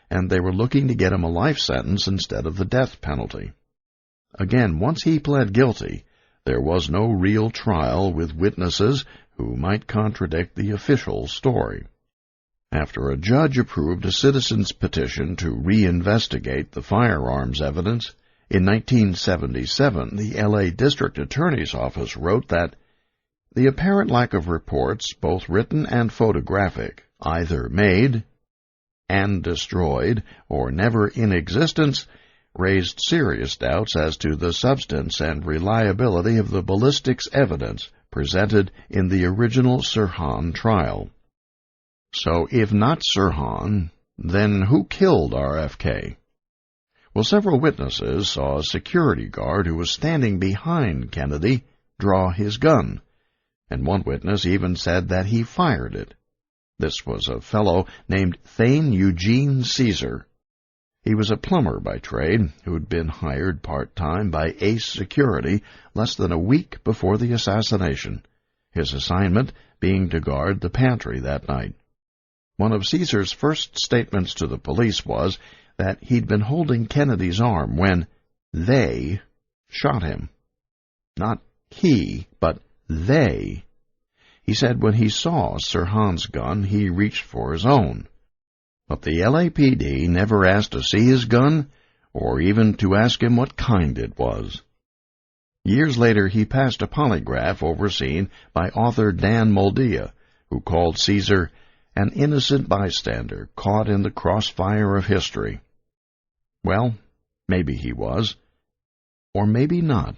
S1: and they were looking to get him a life sentence instead of the death penalty. Again, once he pled guilty, there was no real trial with witnesses who might contradict the official story. After a judge approved a citizen's petition to reinvestigate the firearms evidence, in 1977 the L.A. District Attorney's Office wrote that the apparent lack of reports, both written and photographic, either made and destroyed or never in existence, raised serious doubts as to the substance and reliability of the ballistics evidence presented in the original Sirhan trial. So if not Sirhan, then who killed RFK? Well, several witnesses saw a security guard who was standing behind Kennedy draw his gun, and one witness even said that he fired it. This was a fellow named Thane Eugene Caesar. He was a plumber by trade who'd been hired part-time by Ace Security less than a week before the assassination, his assignment being to guard the pantry that night. One of Caesar's first statements to the police was that he'd been holding Kennedy's arm when they shot him. Not he, but they. He said when he saw Sirhan's gun, he reached for his own. But the LAPD never asked to see his gun, or even to ask him what kind it was. Years later, he passed a polygraph overseen by author Dan Moldea, who called Caesar an innocent bystander caught in the crossfire of history. Well, maybe he was, or maybe not.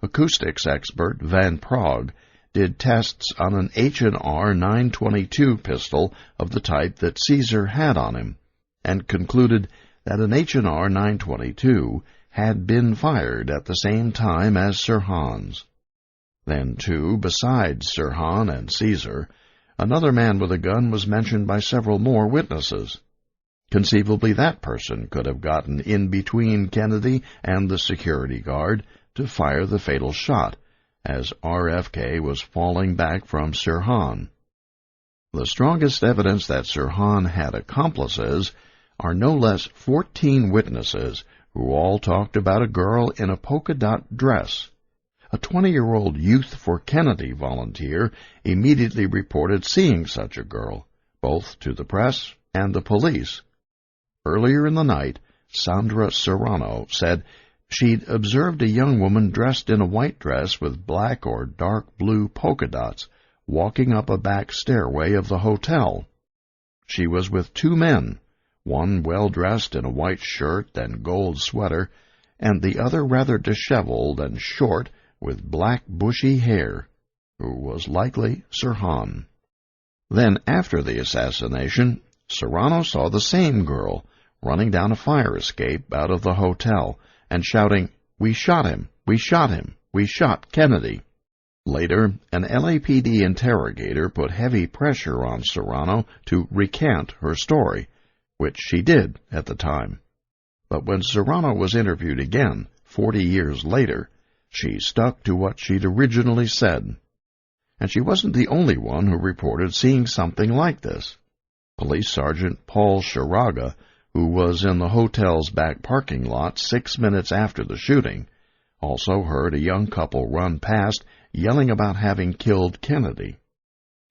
S1: Acoustics expert Van Prague did tests on an H&R 922 pistol of the type that Caesar had on him, and concluded that an H&R 922 had been fired at the same time as Sirhan's. Then, too, besides Sirhan and Caesar, another man with a gun was mentioned by several more witnesses. Conceivably, that person could have gotten in between Kennedy and the security guard to fire the fatal shot, as RFK was falling back from Sirhan. The strongest evidence that Sirhan had accomplices are no less 14 witnesses who all talked about a girl in a polka-dot dress. A 20-year-old Youth for Kennedy volunteer immediately reported seeing such a girl, both to the press and the police. Earlier in the night, Sandra Serrano said she'd observed a young woman dressed in a white dress with black or dark blue polka dots walking up a back stairway of the hotel. She was with two men, one well-dressed in a white shirt and gold sweater, and the other rather disheveled and short with black bushy hair, who was likely Sirhan. Then, after the assassination, Serrano saw the same girl running down a fire escape out of the hotel and shouting, "We shot him! We shot him! We shot Kennedy!" Later, an LAPD interrogator put heavy pressure on Serrano to recant her story, which she did at the time. But when Serrano was interviewed again, 40 years later, she stuck to what she'd originally said. And she wasn't the only one who reported seeing something like this. Police Sergeant Paul Sharaga, who was in the hotel's back parking lot 6 minutes after the shooting, also heard a young couple run past yelling about having killed Kennedy.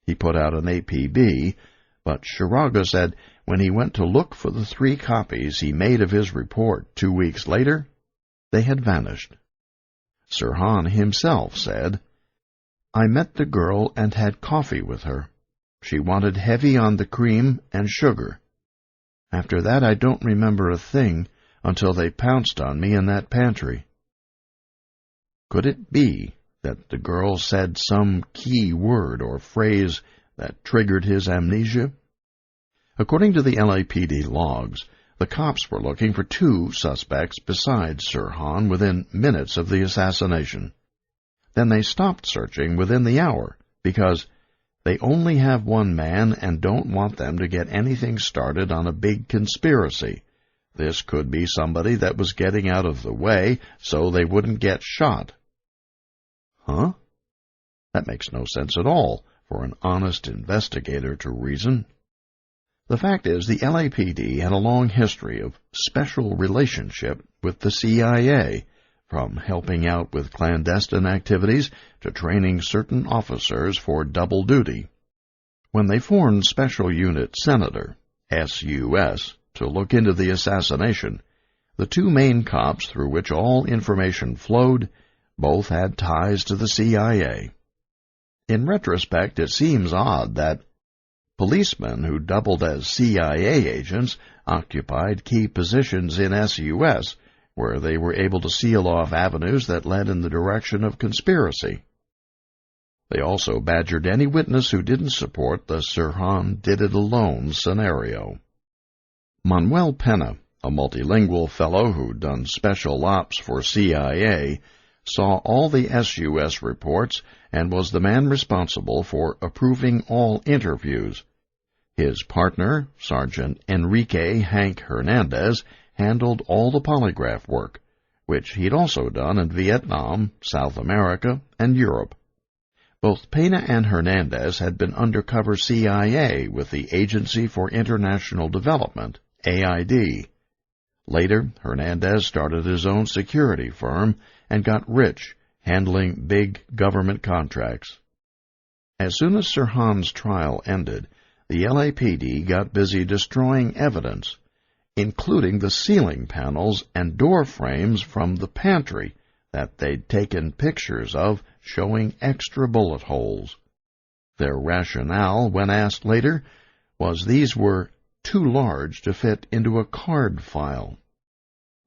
S1: He put out an APB, but Sharaga said when he went to look for the 3 copies he made of his report 2 weeks later, they had vanished. Sirhan himself said, "I met the girl and had coffee with her. She wanted heavy on the cream and sugar. After that I don't remember a thing until they pounced on me in that pantry." Could it be that the girl said some key word or phrase that triggered his amnesia? According to the LAPD logs, the cops were looking for 2 suspects besides Sirhan within minutes of the assassination. Then they stopped searching within the hour because they only have one man and don't want them to get anything started on a big conspiracy. This could be somebody that was getting out of the way so they wouldn't get shot. Huh? That makes no sense at all for an honest investigator to reason. The fact is, the LAPD had a long history of special relationship with the CIA, from helping out with clandestine activities to training certain officers for double duty. When they formed Special Unit Senator, SUS, to look into the assassination, the 2 main cops through which all information flowed both had ties to the CIA. In retrospect, it seems odd that policemen who doubled as CIA agents occupied key positions in SUS, where they were able to seal off avenues that led in the direction of conspiracy. They also badgered any witness who didn't support the Sirhan did-it-alone scenario. Manuel Pena, a multilingual fellow who'd done special ops for CIA, saw all the SUS reports and was the man responsible for approving all interviews. His partner, Sergeant Enrique Hank Hernandez, handled all the polygraph work, which he'd also done in Vietnam, South America, and Europe. Both Pena and Hernandez had been undercover CIA with the Agency for International Development, AID. Later, Hernandez started his own security firm and got rich handling big government contracts. As soon as Sirhan's trial ended, the LAPD got busy destroying evidence, including the ceiling panels and door frames from the pantry that they'd taken pictures of showing extra bullet holes. Their rationale, when asked later, was these were too large to fit into a card file.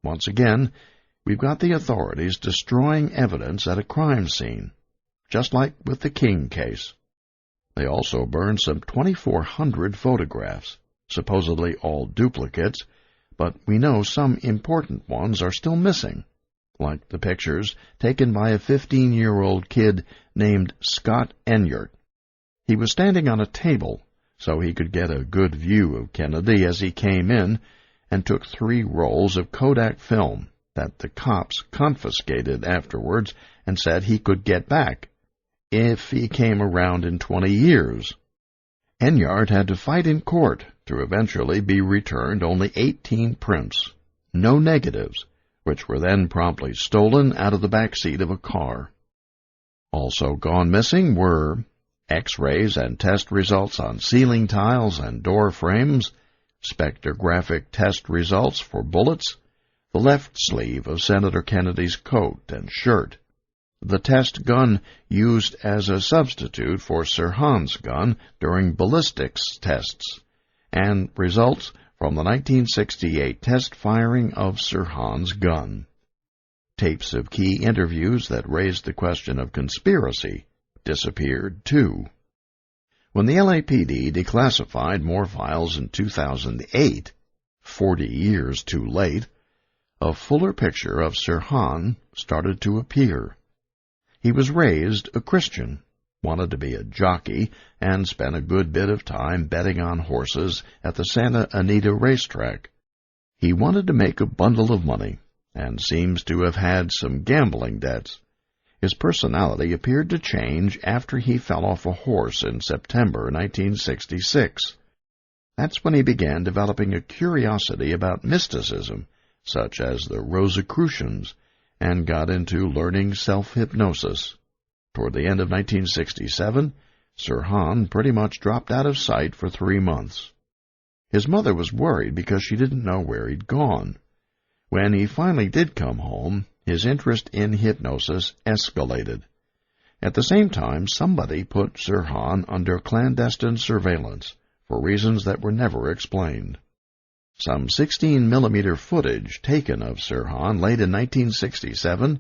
S1: Once again, we've got the authorities destroying evidence at a crime scene, just like with the King case. They also burned some 2,400 photographs, supposedly all duplicates, but we know some important ones are still missing, like the pictures taken by a 15-year-old kid named Scott Enyart. He was standing on a table so he could get a good view of Kennedy as he came in, and took 3 rolls of Kodak film that the cops confiscated afterwards and said he could get back if he came around in 20 years. Enyart had to fight in court to eventually be returned only 18 prints, no negatives, which were then promptly stolen out of the back seat of a car. Also gone missing were X-rays and test results on ceiling tiles and door frames, spectrographic test results for bullets, the left sleeve of Senator Kennedy's coat and shirt, the test gun used as a substitute for Sirhan's gun during ballistics tests, and results from the 1968 test firing of Sirhan's gun. Tapes of key interviews that raised the question of conspiracy disappeared, too. When the LAPD declassified more files in 2008, 40 years too late, a fuller picture of Sirhan started to appear. He was raised a Christian, wanted to be a jockey, and spent a good bit of time betting on horses at the Santa Anita racetrack. He wanted to make a bundle of money, and seems to have had some gambling debts. His personality appeared to change after he fell off a horse in September 1966. That's when he began developing a curiosity about mysticism, such as the Rosicrucians, and got into learning self-hypnosis. Toward the end of 1967, Sirhan pretty much dropped out of sight for 3 months. His mother was worried because she didn't know where he'd gone. When he finally did come home, his interest in hypnosis escalated. At the same time, somebody put Sirhan under clandestine surveillance for reasons that were never explained. Some 16mm footage taken of Sirhan late in 1967,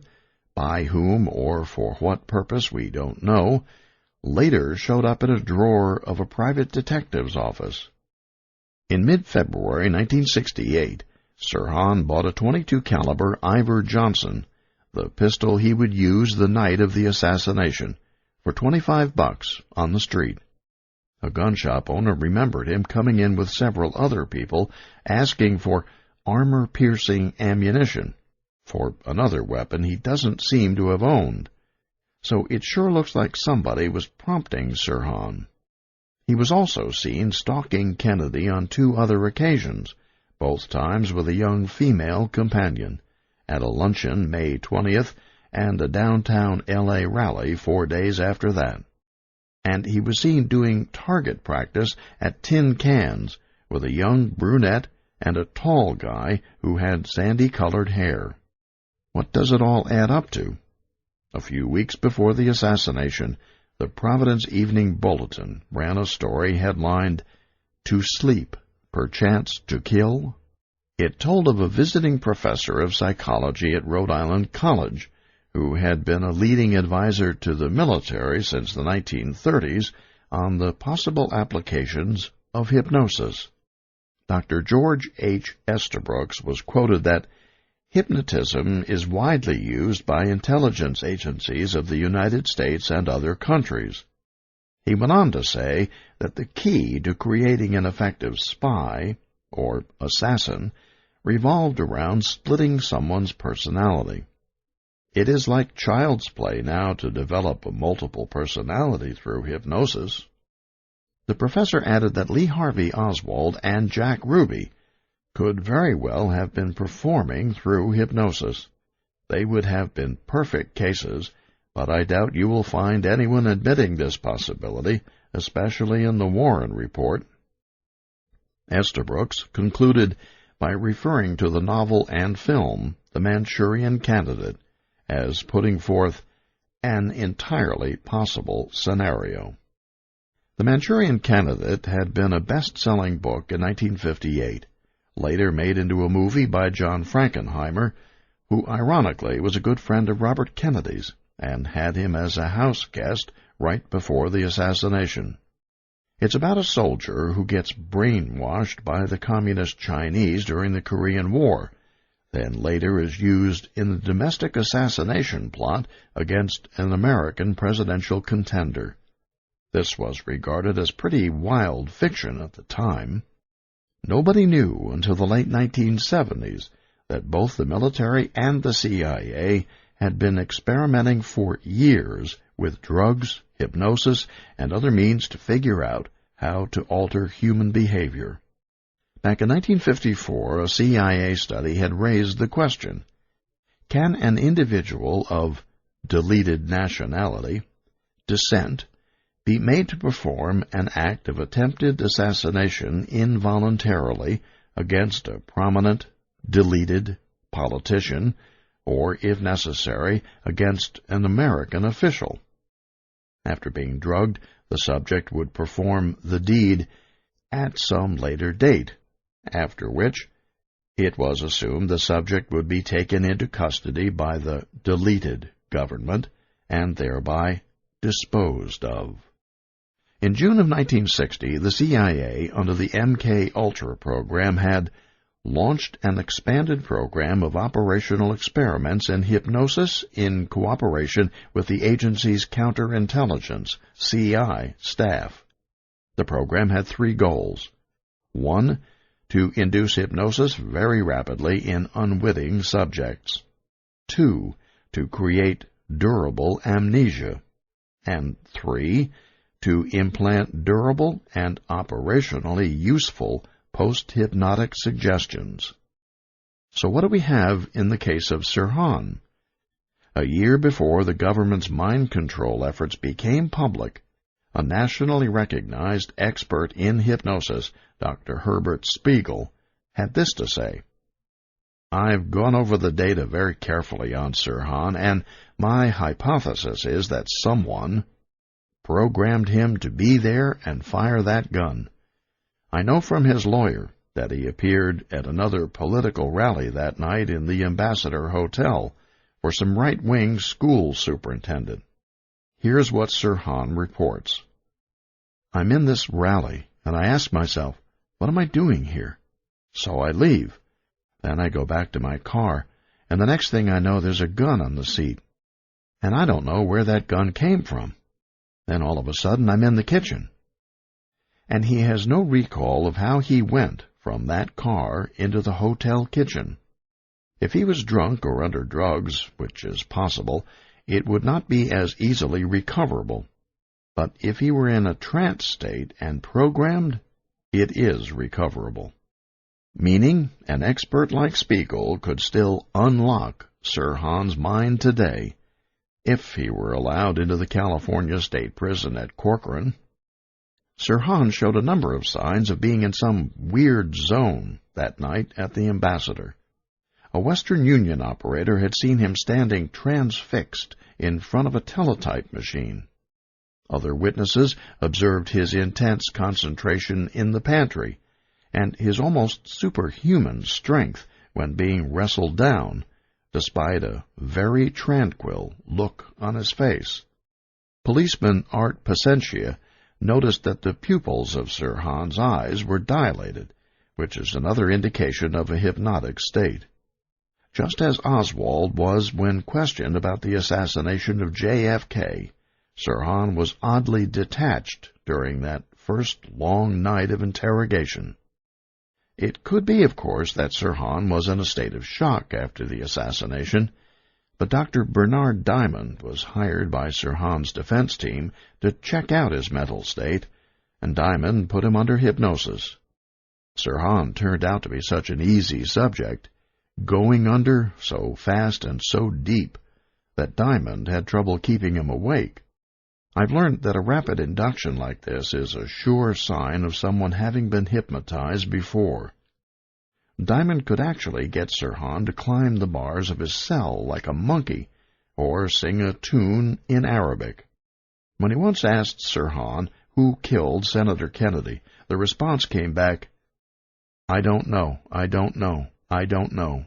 S1: by whom or for what purpose we don't know, later showed up in a drawer of a private detective's office. In mid-February 1968, Sirhan bought a .22 caliber Ivor Johnson, the pistol he would use the night of the assassination, for $25 on the street. A gun shop owner remembered him coming in with several other people asking for armor-piercing ammunition for another weapon he doesn't seem to have owned. So it sure looks like somebody was prompting Sirhan. He was also seen stalking Kennedy on 2 other occasions, both times with a young female companion, at a luncheon May 20th and a downtown L.A. rally 4 days after that. And he was seen doing target practice at Tin Cans with a young brunette and a tall guy who had sandy-colored hair. What does it all add up to? A few weeks before the assassination, the Providence Evening Bulletin ran a story headlined, "To Sleep, Perchance to Kill?" It told of a visiting professor of psychology at Rhode Island College, who had been a leading advisor to the military since the 1930s on the possible applications of hypnosis. Dr. George H. Estabrooks was quoted that Hypnotism is widely used by intelligence agencies of the United States and other countries. He went on to say that the key to creating an effective spy, or assassin, revolved around splitting someone's personality. It is like child's play now to develop a multiple personality through hypnosis. The professor added that Lee Harvey Oswald and Jack Ruby could very well have been performing through hypnosis. They would have been perfect cases, but I doubt you will find anyone admitting this possibility, especially in the Warren Report. Estabrooks concluded by referring to the novel and film, The Manchurian Candidate, as putting forth an entirely possible scenario. The Manchurian Candidate had been a best-selling book in 1958, later made into a movie by John Frankenheimer, who ironically was a good friend of Robert Kennedy's and had him as a house guest right before the assassination. It's about a soldier who gets brainwashed by the Communist Chinese during the Korean War, then later is used in the domestic assassination plot against an American presidential contender. This was regarded as pretty wild fiction at the time. Nobody knew until the late 1970s that both the military and the CIA had been experimenting for years with drugs, hypnosis, and other means to figure out how to alter human behavior. Back in 1954, a CIA study had raised the question, can an individual of deleted nationality, descent, be made to perform an act of attempted assassination involuntarily against a prominent, deleted politician, or, if necessary, against an American official? After being drugged, the subject would perform the deed at some later date, after which it was assumed the subject would be taken into custody by the deleted government and thereby disposed of. In June of 1960, the CIA, under the MK-Ultra program, had launched an expanded program of operational experiments in hypnosis in cooperation with the agency's counterintelligence, CI, staff. The program had 3 goals. 1. To induce hypnosis very rapidly in unwitting subjects. 2. To create durable amnesia. And 3. To implant durable and operationally useful post-hypnotic suggestions. So what do we have in the case of Sirhan? A year before the government's mind control efforts became public, a nationally recognized expert in hypnosis, Dr. Herbert Spiegel, had this to say, I've gone over the data very carefully on Sirhan, and my hypothesis is that someone programmed him to be there and fire that gun. I know from his lawyer that he appeared at another political rally that night in the Ambassador Hotel for some right-wing school superintendent. Here's what Sirhan reports. I'm in this rally, and I ask myself, what am I doing here? So I leave. Then I go back to my car, and the next thing I know there's a gun on the seat. And I don't know where that gun came from. Then all of a sudden I'm in the kitchen. And he has no recall of how he went from that car into the hotel kitchen. If he was drunk or under drugs, which is possible, it would not be as easily recoverable. But if he were in a trance state and programmed, it is recoverable. Meaning, an expert like Spiegel could still unlock Sirhan's mind today, if he were allowed into the California State Prison at Corcoran. Sirhan showed a number of signs of being in some weird zone that night at the Ambassador. A Western Union operator had seen him standing transfixed in front of a teletype machine. Other witnesses observed his intense concentration in the pantry, and his almost superhuman strength when being wrestled down, despite a very tranquil look on his face. Policeman Art Pacentia noticed that the pupils of Sirhan's eyes were dilated, which is another indication of a hypnotic state. Just as Oswald was when questioned about the assassination of JFK, Sirhan was oddly detached during that first long night of interrogation. It could be, of course, that Sirhan was in a state of shock after the assassination, but Dr. Bernard Diamond was hired by Sirhan's defense team to check out his mental state, and Diamond put him under hypnosis. Sirhan turned out to be such an easy subject, going under so fast and so deep, that Diamond had trouble keeping him awake. I've learned that a rapid induction like this is a sure sign of someone having been hypnotized before. Diamond could actually get Sirhan to climb the bars of his cell like a monkey, or sing a tune in Arabic. When he once asked Sirhan who killed Senator Kennedy, the response came back, "I don't know, I don't know, I don't know."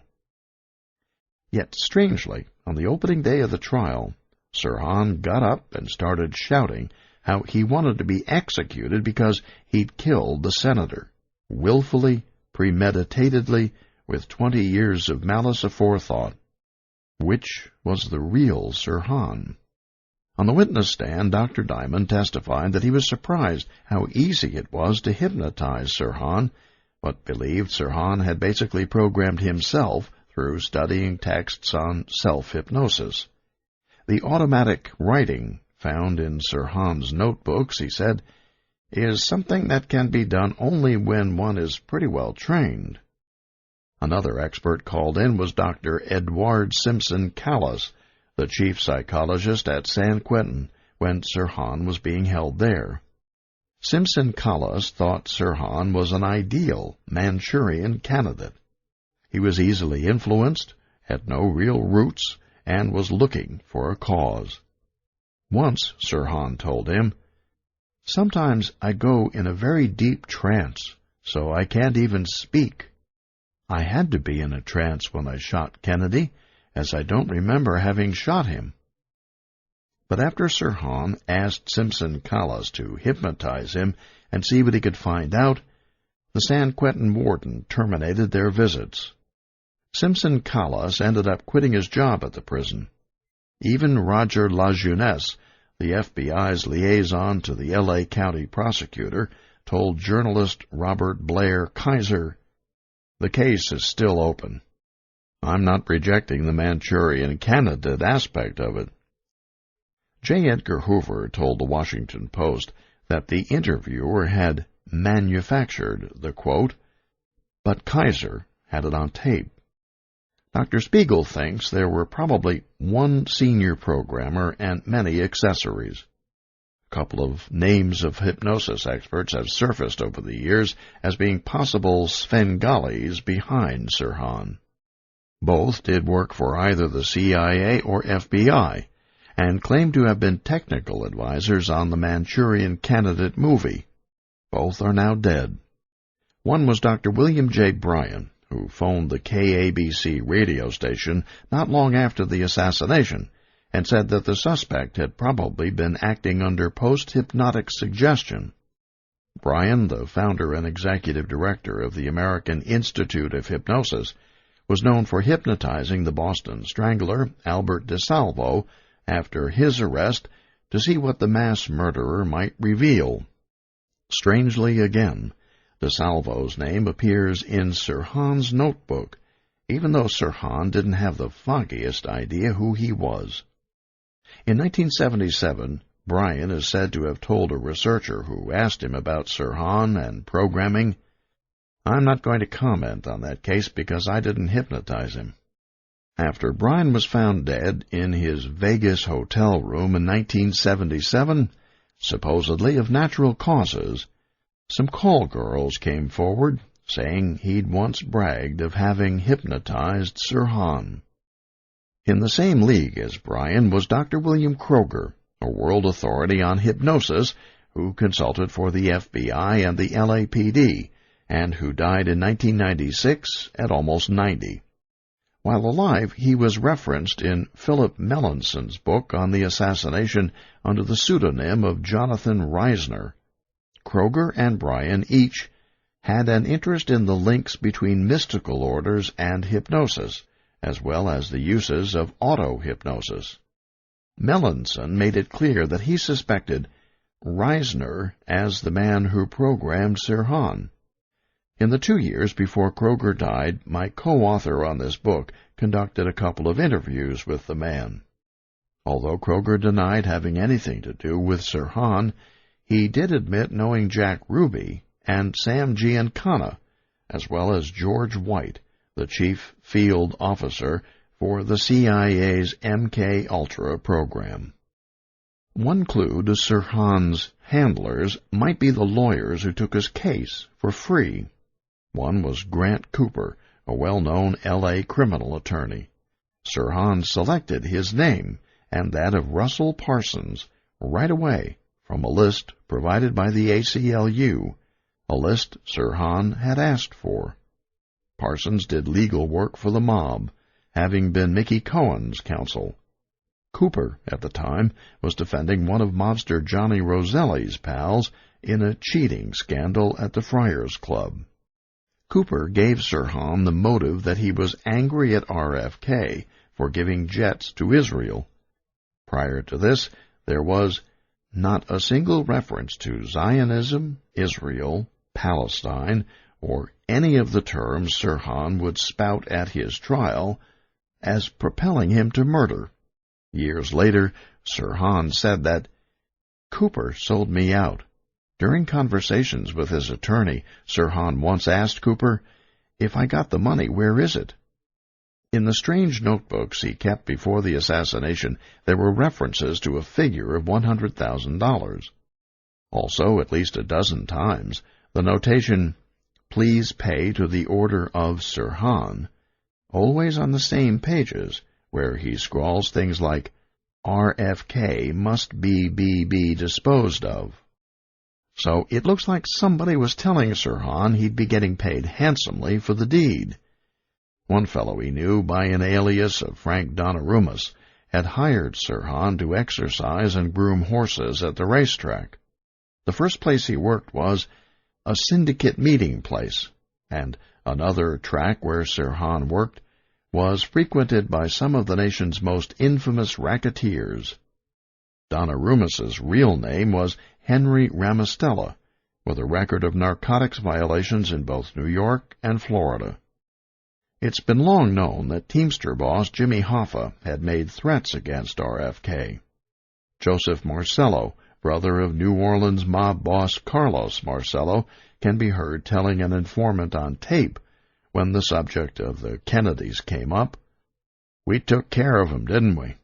S1: Yet, strangely, on the opening day of the trial, Sirhan got up and started shouting how he wanted to be executed because he'd killed the senator, willfully, premeditatedly, with 20 years of malice aforethought. Which was the real Sirhan? On the witness stand, Dr. Diamond testified that he was surprised how easy it was to hypnotize Sirhan, but believed Sirhan had basically programmed himself through studying texts on self-hypnosis. The automatic writing found in Sirhan's notebooks, he said, is something that can be done only when one is pretty well trained. Another expert called in was Dr. Edward Simpson Callas, the chief psychologist at San Quentin, when Sirhan was being held there. Simpson Callas thought Sirhan was an ideal Manchurian candidate. He was easily influenced, had no real roots, and was looking for a cause. Once, Sirhan told him, "Sometimes I go in a very deep trance, so I can't even speak. I had to be in a trance when I shot Kennedy, as I don't remember having shot him." But after Sirhan asked Simpson Callas to hypnotize him and see what he could find out, the San Quentin warden terminated their visits. Simpson Callas ended up quitting his job at the prison. Even Roger LaJeunesse, the FBI's liaison to the L.A. County prosecutor, told journalist Robert Blair Kaiser, "The case is still open. I'm not rejecting the Manchurian candidate aspect of it." J. Edgar Hoover told the Washington Post that the interviewer had manufactured the quote, but Kaiser had it on tape. Dr. Spiegel thinks there were probably one senior programmer and many accessories. A couple of names of hypnosis experts have surfaced over the years as being possible Svengalis behind Sirhan. Both did work for either the CIA or FBI, and claim to have been technical advisors on the Manchurian Candidate movie. Both are now dead. One was Dr. William J. Bryan, who phoned the KABC radio station not long after the assassination, and said that the suspect had probably been acting under post-hypnotic suggestion. Bryan, the founder and executive director of the American Institute of Hypnosis, was known for hypnotizing the Boston Strangler, Albert DeSalvo, after his arrest to see what the mass murderer might reveal. Strangely again, DeSalvo's name appears in Sirhan's notebook, even though Sirhan didn't have the foggiest idea who he was. In 1977, Bryan is said to have told a researcher who asked him about Sirhan and programming, "I'm not going to comment on that case because I didn't hypnotize him." After Bryan was found dead in his Vegas hotel room in 1977, supposedly of natural causes, some call girls came forward, saying he'd once bragged of having hypnotized Sirhan. In the same league as Bryan was Dr. William Kroger, a world authority on hypnosis, who consulted for the FBI and the LAPD, and who died in 1996 at almost 90. While alive, he was referenced in Philip Melanson's book on the assassination under the pseudonym of Jonathan Reisner. Kroger and Bryan each had an interest in the links between mystical orders and hypnosis, as well as the uses of auto-hypnosis. Melanson made it clear that he suspected Reisner as the man who programmed Sirhan. In the 2 years before Kroger died, my co-author on this book conducted a couple of interviews with the man. Although Kroger denied having anything to do with Sirhan, he did admit knowing Jack Ruby and Sam Giancana, as well as George White, the chief field officer for the CIA's MK-Ultra program. One clue to Sirhan's handlers might be the lawyers who took his case for free. One was Grant Cooper, a well-known L.A. criminal attorney. Sirhan selected his name and that of Russell Parsons right away from a list provided by the ACLU, a list Sirhan had asked for. Parsons did legal work for the mob, having been Mickey Cohen's counsel. Cooper, at the time, was defending one of mobster Johnny Roselli's pals in a cheating scandal at the Friars Club. Cooper gave Sirhan the motive that he was angry at RFK for giving jets to Israel. Prior to this, there was not a single reference to Zionism, Israel, Palestine, or any of the terms Sirhan would spout at his trial as propelling him to murder. Years later, Sirhan said that Cooper sold me out. During conversations with his attorney, Sirhan once asked Cooper, "If I got the money, where is it?" In the strange notebooks he kept before the assassination, there were references to a figure of $100,000. Also, at least a dozen times, the notation, "Please pay to the order of Sirhan," always on the same pages, where he scrawls things like, "RFK must be disposed of." So it looks like somebody was telling Sirhan he'd be getting paid handsomely for the deed. One fellow he knew, by an alias of Frank Donarumas, had hired Sirhan to exercise and groom horses at the racetrack. The first place he worked was a syndicate meeting place, and another track where Sirhan worked was frequented by some of the nation's most infamous racketeers. Donarumas's real name was Henry Ramostella, with a record of narcotics violations in both New York and Florida. It's been long known that Teamster boss Jimmy Hoffa had made threats against RFK. Joseph Marcello, brother of New Orleans mob boss Carlos Marcello, can be heard telling an informant on tape when the subject of the Kennedys came up, "We took care of him, didn't we?"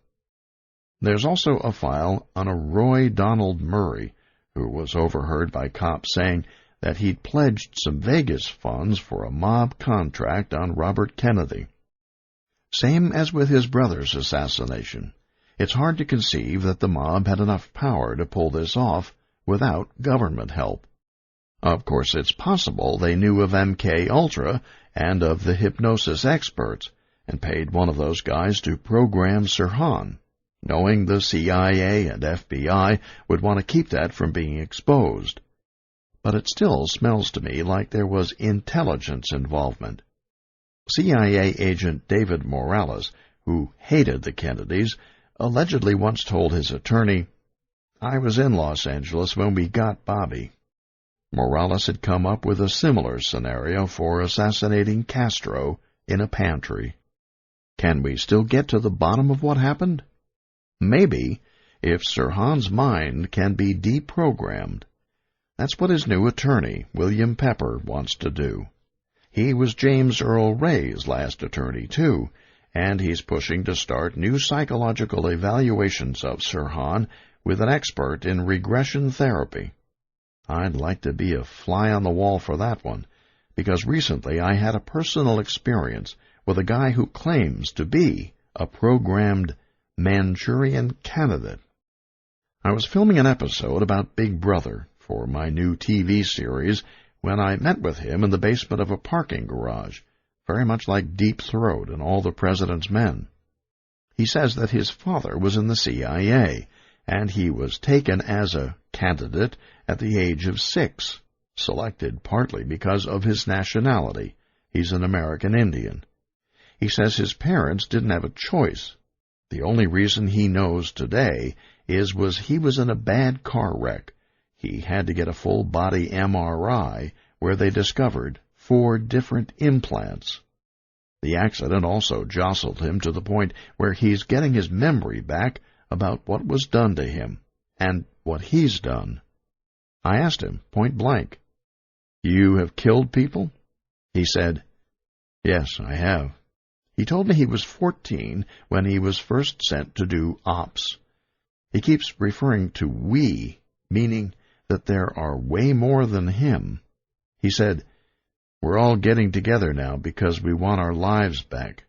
S1: There's also a file on a Roy Donald Murray, who was overheard by cops saying that he'd pledged some Vegas funds for a mob contract on Robert Kennedy. Same as with his brother's assassination. It's hard to conceive that the mob had enough power to pull this off without government help. Of course, it's possible they knew of MK-Ultra and of the hypnosis experts, and paid one of those guys to program Sirhan, knowing the CIA and FBI would want to keep that from being exposed. But it still smells to me like there was intelligence involvement. CIA agent David Morales, who hated the Kennedys, allegedly once told his attorney, "I was in Los Angeles when we got Bobby." Morales had come up with a similar scenario for assassinating Castro in a pantry. Can we still get to the bottom of what happened? Maybe, if Sirhan's mind can be deprogrammed. That's what his new attorney, William Pepper, wants to do. He was James Earl Ray's last attorney, too, and he's pushing to start new psychological evaluations of Sirhan with an expert in regression therapy. I'd like to be a fly on the wall for that one, because recently I had a personal experience with a guy who claims to be a programmed Manchurian candidate. I was filming an episode about Big Brother for my new TV series when I met with him in the basement of a parking garage, very much like Deep Throat and All the President's Men. He says that his father was in the CIA, and he was taken as a candidate at the age of 6, selected partly because of his nationality. He's an American Indian. He says his parents didn't have a choice. The only reason he knows today was he was in a bad car wreck. He had to get a full-body MRI where they discovered 4 different implants. The accident also jostled him to the point where he's getting his memory back about what was done to him and what he's done. I asked him point blank, "You have killed people?" He said, "Yes, I have." He told me he was 14 when he was first sent to do ops. He keeps referring to we, meaning that there are way more than him. He said, "We're all getting together now because we want our lives back.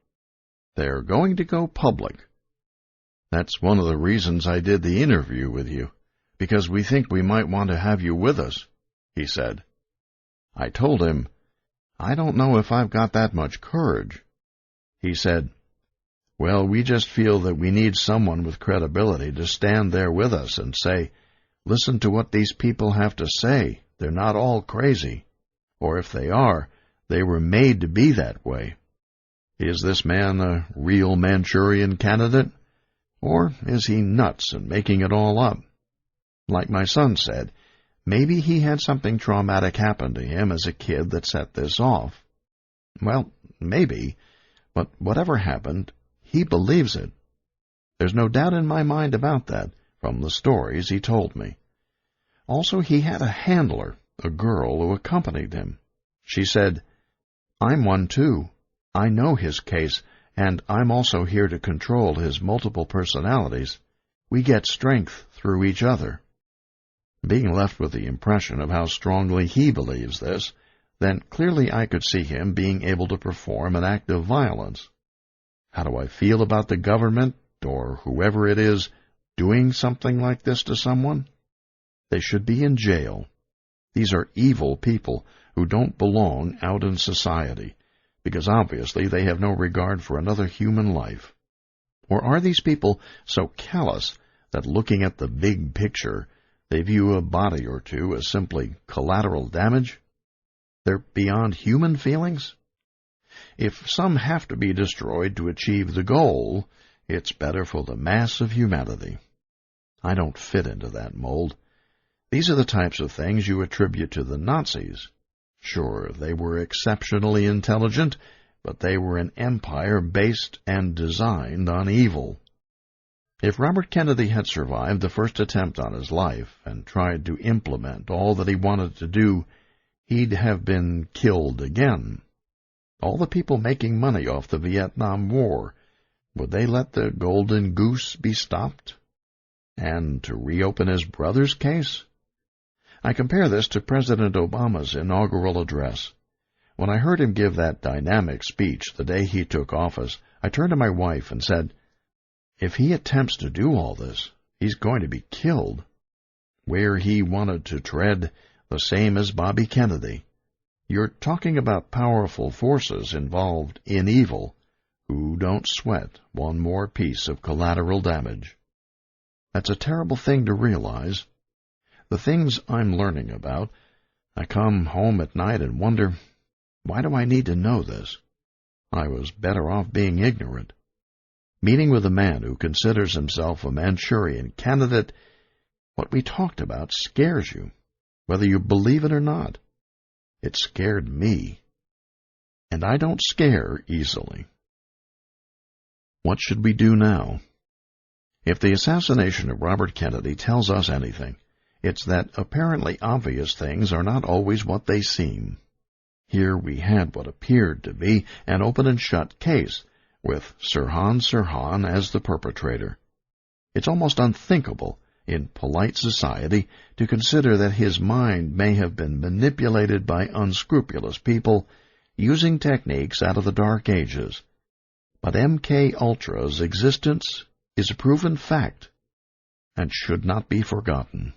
S1: They're going to go public. That's one of the reasons I did the interview with you, because we think we might want to have you with us," he said. I told him, "I don't know if I've got that much courage." He said, "Well, we just feel that we need someone with credibility to stand there with us and say, 'Listen to what these people have to say. They're not all crazy. Or if they are, they were made to be that way. Is this man a real Manchurian candidate? Or is he nuts and making it all up?' Like my son said, maybe he had something traumatic happen to him as a kid that set this off. Well, maybe, but whatever happened, he believes it. There's no doubt in my mind about that, from the stories he told me. Also, he had a handler, a girl who accompanied him. She said, 'I'm one too. I know his case, and I'm also here to control his multiple personalities. We get strength through each other.' Being left with the impression of how strongly he believes this, then clearly I could see him being able to perform an act of violence. How do I feel about the government, or whoever it is, doing something like this to someone? They should be in jail. These are evil people who don't belong out in society, because obviously they have no regard for another human life. Or are these people so callous that looking at the big picture, they view a body or two as simply collateral damage? They're beyond human feelings? If some have to be destroyed to achieve the goal, it's better for the mass of humanity. I don't fit into that mold. These are the types of things you attribute to the Nazis. Sure, they were exceptionally intelligent, but they were an empire based and designed on evil. If Robert Kennedy had survived the first attempt on his life and tried to implement all that he wanted to do, he'd have been killed again. All the people making money off the Vietnam War, would they let the golden goose be stopped? And to reopen his brother's case? I compare this to President Obama's inaugural address. When I heard him give that dynamic speech the day he took office, I turned to my wife and said, "If he attempts to do all this, he's going to be killed." Where he wanted to tread, the same as Bobby Kennedy. You're talking about powerful forces involved in evil who don't sweat one more piece of collateral damage. That's a terrible thing to realize. The things I'm learning about, I come home at night and wonder, why do I need to know this? I was better off being ignorant. Meeting with a man who considers himself a Manchurian candidate, what we talked about scares you, whether you believe it or not. It scared me. And I don't scare easily. What should we do now? If the assassination of Robert Kennedy tells us anything, it's that apparently obvious things are not always what they seem. Here we had what appeared to be an open and shut case, with Sirhan Sirhan as the perpetrator. It's almost unthinkable in polite society to consider that his mind may have been manipulated by unscrupulous people using techniques out of the Dark Ages. But MK Ultra's existence is a proven fact and should not be forgotten.